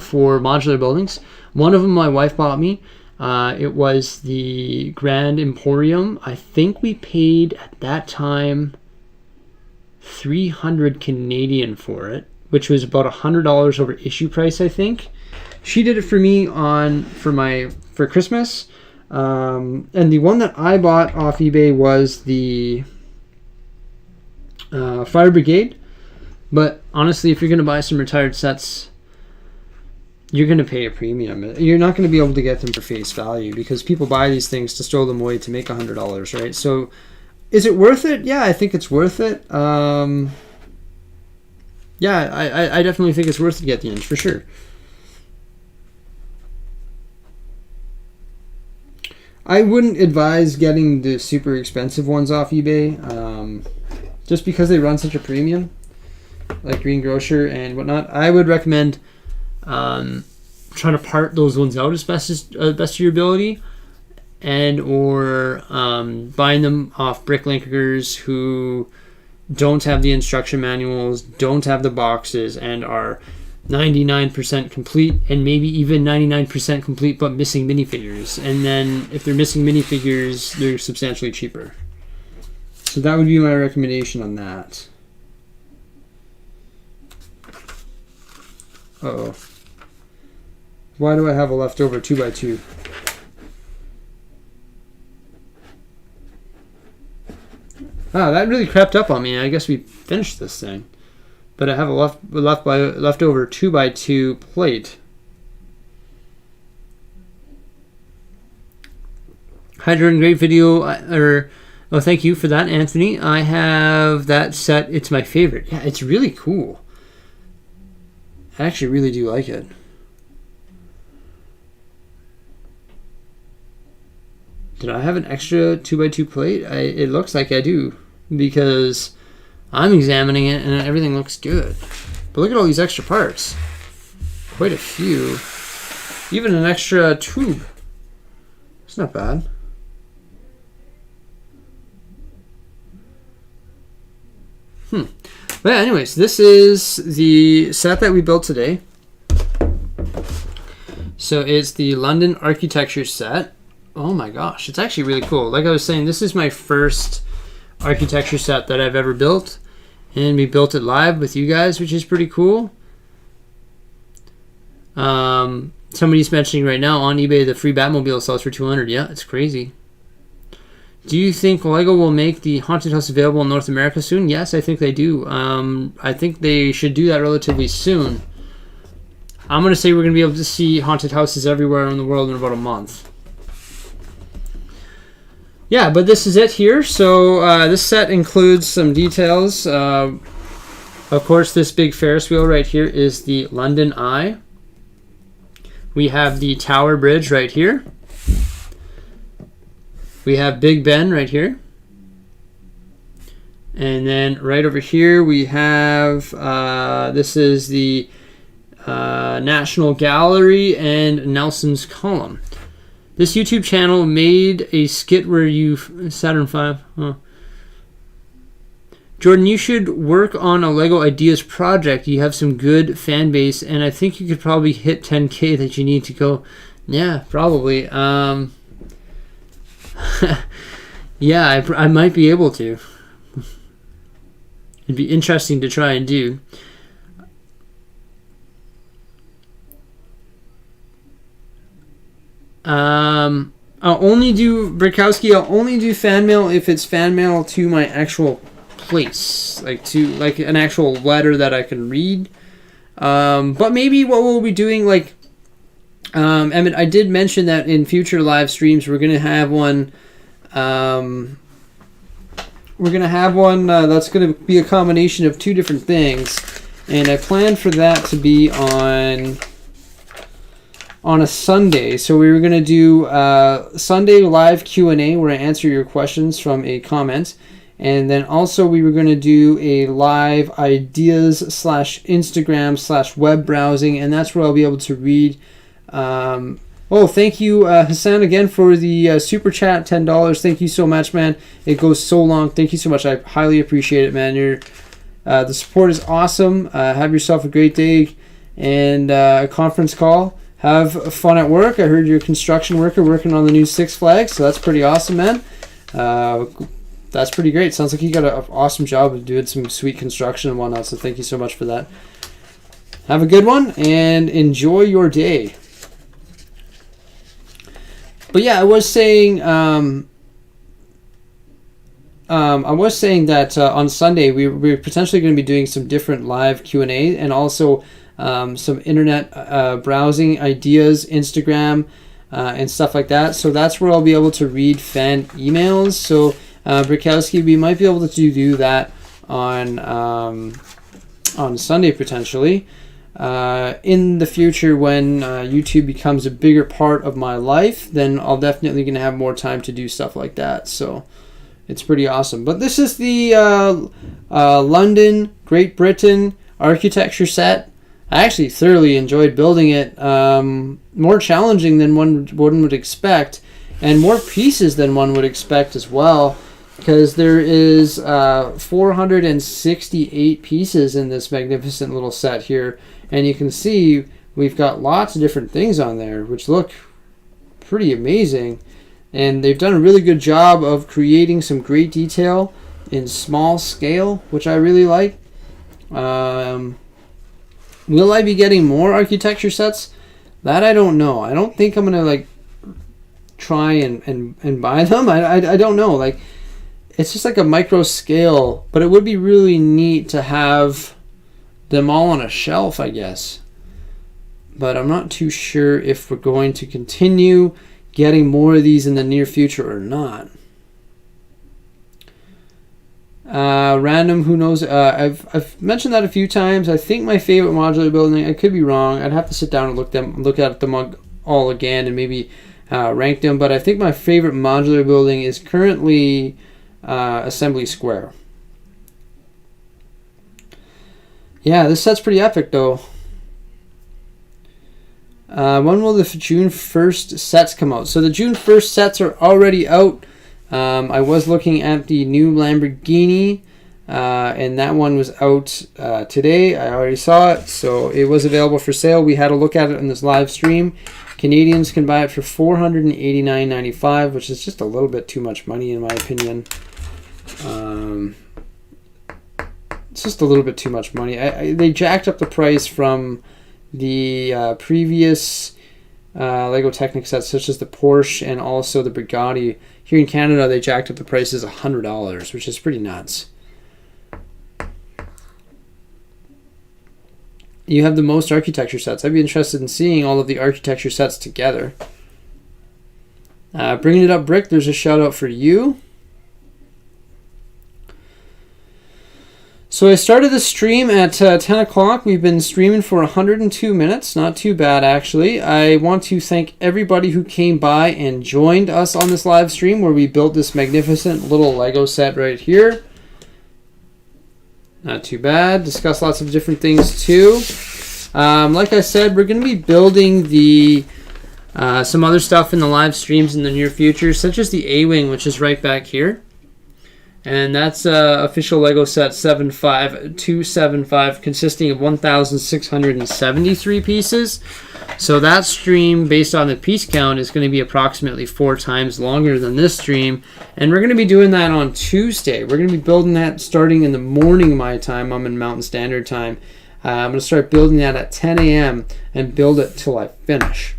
for modular buildings. One of them my wife bought me. It was the Grand Emporium. I think we paid at that time 300 Canadian for it, which was about $100 over issue price, I think. She did it for me for Christmas. And the one that I bought off eBay was the Fire Brigade. But honestly, if you're going to buy some retired sets, you're going to pay a premium. You're not going to be able to get them for face value because people buy these things to stow them away to make $100, right? So is it worth it? Yeah, I think it's worth it. I definitely think it's worth to get the Inch for sure. I wouldn't advise getting the super expensive ones off eBay, just because they run such a premium, like Green Grocer and whatnot. I would recommend trying to part those ones out as best of your ability, and or buying them off bricklinkers who don't have the instruction manuals, don't have the boxes, and are 99% complete, and maybe even 99% complete but missing minifigures. And then if they're missing minifigures, they're substantially cheaper. So that would be my recommendation on that. Uh-oh. Why do I have a leftover 2x2? Ah, that really crept up on me. I guess we finished this thing. But I have a leftover 2x2 plate. Hi, Jordan, great video. Thank you for that, Anthony. I have that set. It's my favorite. Yeah, it's really cool. I actually really do like it. Did I have an extra 2x2 plate? It looks like I do, because I'm examining it and everything looks good. But look at all these extra parts. Quite a few. Even an extra tube. It's not bad. But yeah, anyways, this is the set that we built today. So it's the London Architecture set. Oh my gosh, it's actually really cool. Like I was saying, this is my first architecture set that I've ever built, and we built it live with you guys, which is pretty cool. Somebody's mentioning right now on eBay the free Batmobile sells for $200. Yeah, it's crazy. Do you think Lego will make the Haunted House available in North America soon? Yes, I think they do. I think they should do that relatively soon. I'm going to say we're going to be able to see haunted houses everywhere in the world in about a month. Yeah, but this is it here. So this set includes some details. Of course, this big Ferris wheel right here is the London Eye. We have the Tower Bridge right here. We have Big Ben right here. And then right over here we have, this is the National Gallery and Nelson's Column. This YouTube channel made a skit where you... Saturn V. Huh. Jordan, you should work on a Lego Ideas project. You have some good fan base, and I think you could probably hit 10K that you need to go. Yeah, probably. Yeah, I might be able to. It'd be interesting to try and do. I'll only do Brickowski. I'll only do fan mail if it's fan mail to my actual place, like an actual letter that I can read. But maybe what we'll be doing, like, Emmett, I did mention that in future live streams we're gonna have one. That's gonna be a combination of two different things, and I plan for that to be on on a Sunday. So we were going to do Sunday live Q&A where I answer your questions from a comment. And then also we were going to do a live ideas /Instagram /web browsing. And that's where I'll be able to read. Thank you, Hassan, again for the super chat, $10. Thank you so much, man. It goes so long. Thank you so much. I highly appreciate it, man. The support is awesome. Have yourself a great day and conference call. Have fun at work. I heard you're a construction worker working on the new Six Flags, so that's pretty awesome, man. That's pretty great. Sounds like you got an awesome job of doing some sweet construction and whatnot, so thank you so much for that. Have a good one and enjoy your day. But yeah, I was saying that on Sunday we're potentially going to be doing some different live Q&A and also some internet browsing ideas, Instagram, and stuff like that. So that's where I'll be able to read fan emails. So Brikowski, we might be able to do that on Sunday potentially. In the future, when YouTube becomes a bigger part of my life, then I'll definitely going to have more time to do stuff like that. So it's pretty awesome. But this is the London, Great Britain architecture set. I actually thoroughly enjoyed building it. More challenging than one would expect, and more pieces than one would expect as well, because there is 468 pieces in this magnificent little set here. And you can see we've got lots of different things on there, which look pretty amazing. And they've done a really good job of creating some great detail in small scale, which I really like. Will I be getting more architecture sets? That I don't know. I don't think I'm going to try and buy them. I don't know. It's just like a micro scale, but it would be really neat to have them all on a shelf, I guess. But I'm not too sure if we're going to continue getting more of these in the near future or not. Random, who knows? I've mentioned that a few times. I think my favorite modular building, I could be wrong. I'd have to sit down and look at them all again and maybe rank them. But I think my favorite modular building is currently Assembly Square. Yeah, this set's pretty epic, though. When will the June 1st sets come out? So the June 1st sets are already out. I was looking at the new Lamborghini, and that one was out today. I already saw it, so it was available for sale. We had a look at it in this live stream. Canadians can buy it for $489.95, which is just a little bit too much money, in my opinion. It's just a little bit too much money. They jacked up the price from the previous Lego Technic sets, such as the Porsche and also the Bugatti. Here in Canada, they jacked up the prices $100, which is pretty nuts. You have the most architecture sets. I'd be interested in seeing all of the architecture sets together. Bringing it up, Brick, there's a shout out for you. So I started the stream at 10 o'clock. We've been streaming for 102 minutes. Not too bad, actually. I want to thank everybody who came by and joined us on this live stream where we built this magnificent little Lego set right here. Not too bad. Discuss lots of different things, too. Like I said, we're going to be building the some other stuff in the live streams in the near future, such as the A-Wing, which is right back here. And that's official Lego set 75275, consisting of 1,673 pieces. So that stream, based on the piece count, is going to be approximately 4 times longer than this stream. And we're going to be doing that on Tuesday. We're going to be building that starting in the morning my time. I'm in Mountain Standard Time. I'm going to start building that at 10 a.m. and build it till I finish.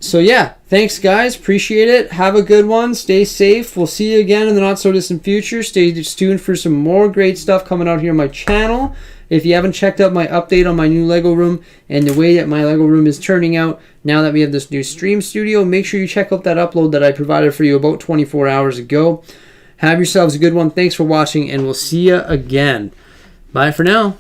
So yeah, thanks guys, appreciate it. Have a good one, stay safe. We'll see you again in the not so distant future. Stay tuned for some more great stuff coming out here on my channel. If you haven't checked out my update on my new Lego room and the way that my Lego room is turning out now that we have this new stream studio, make sure you check out that upload that I provided for you about 24 hours ago. Have yourselves a good one. Thanks for watching, and we'll see you again. Bye for now.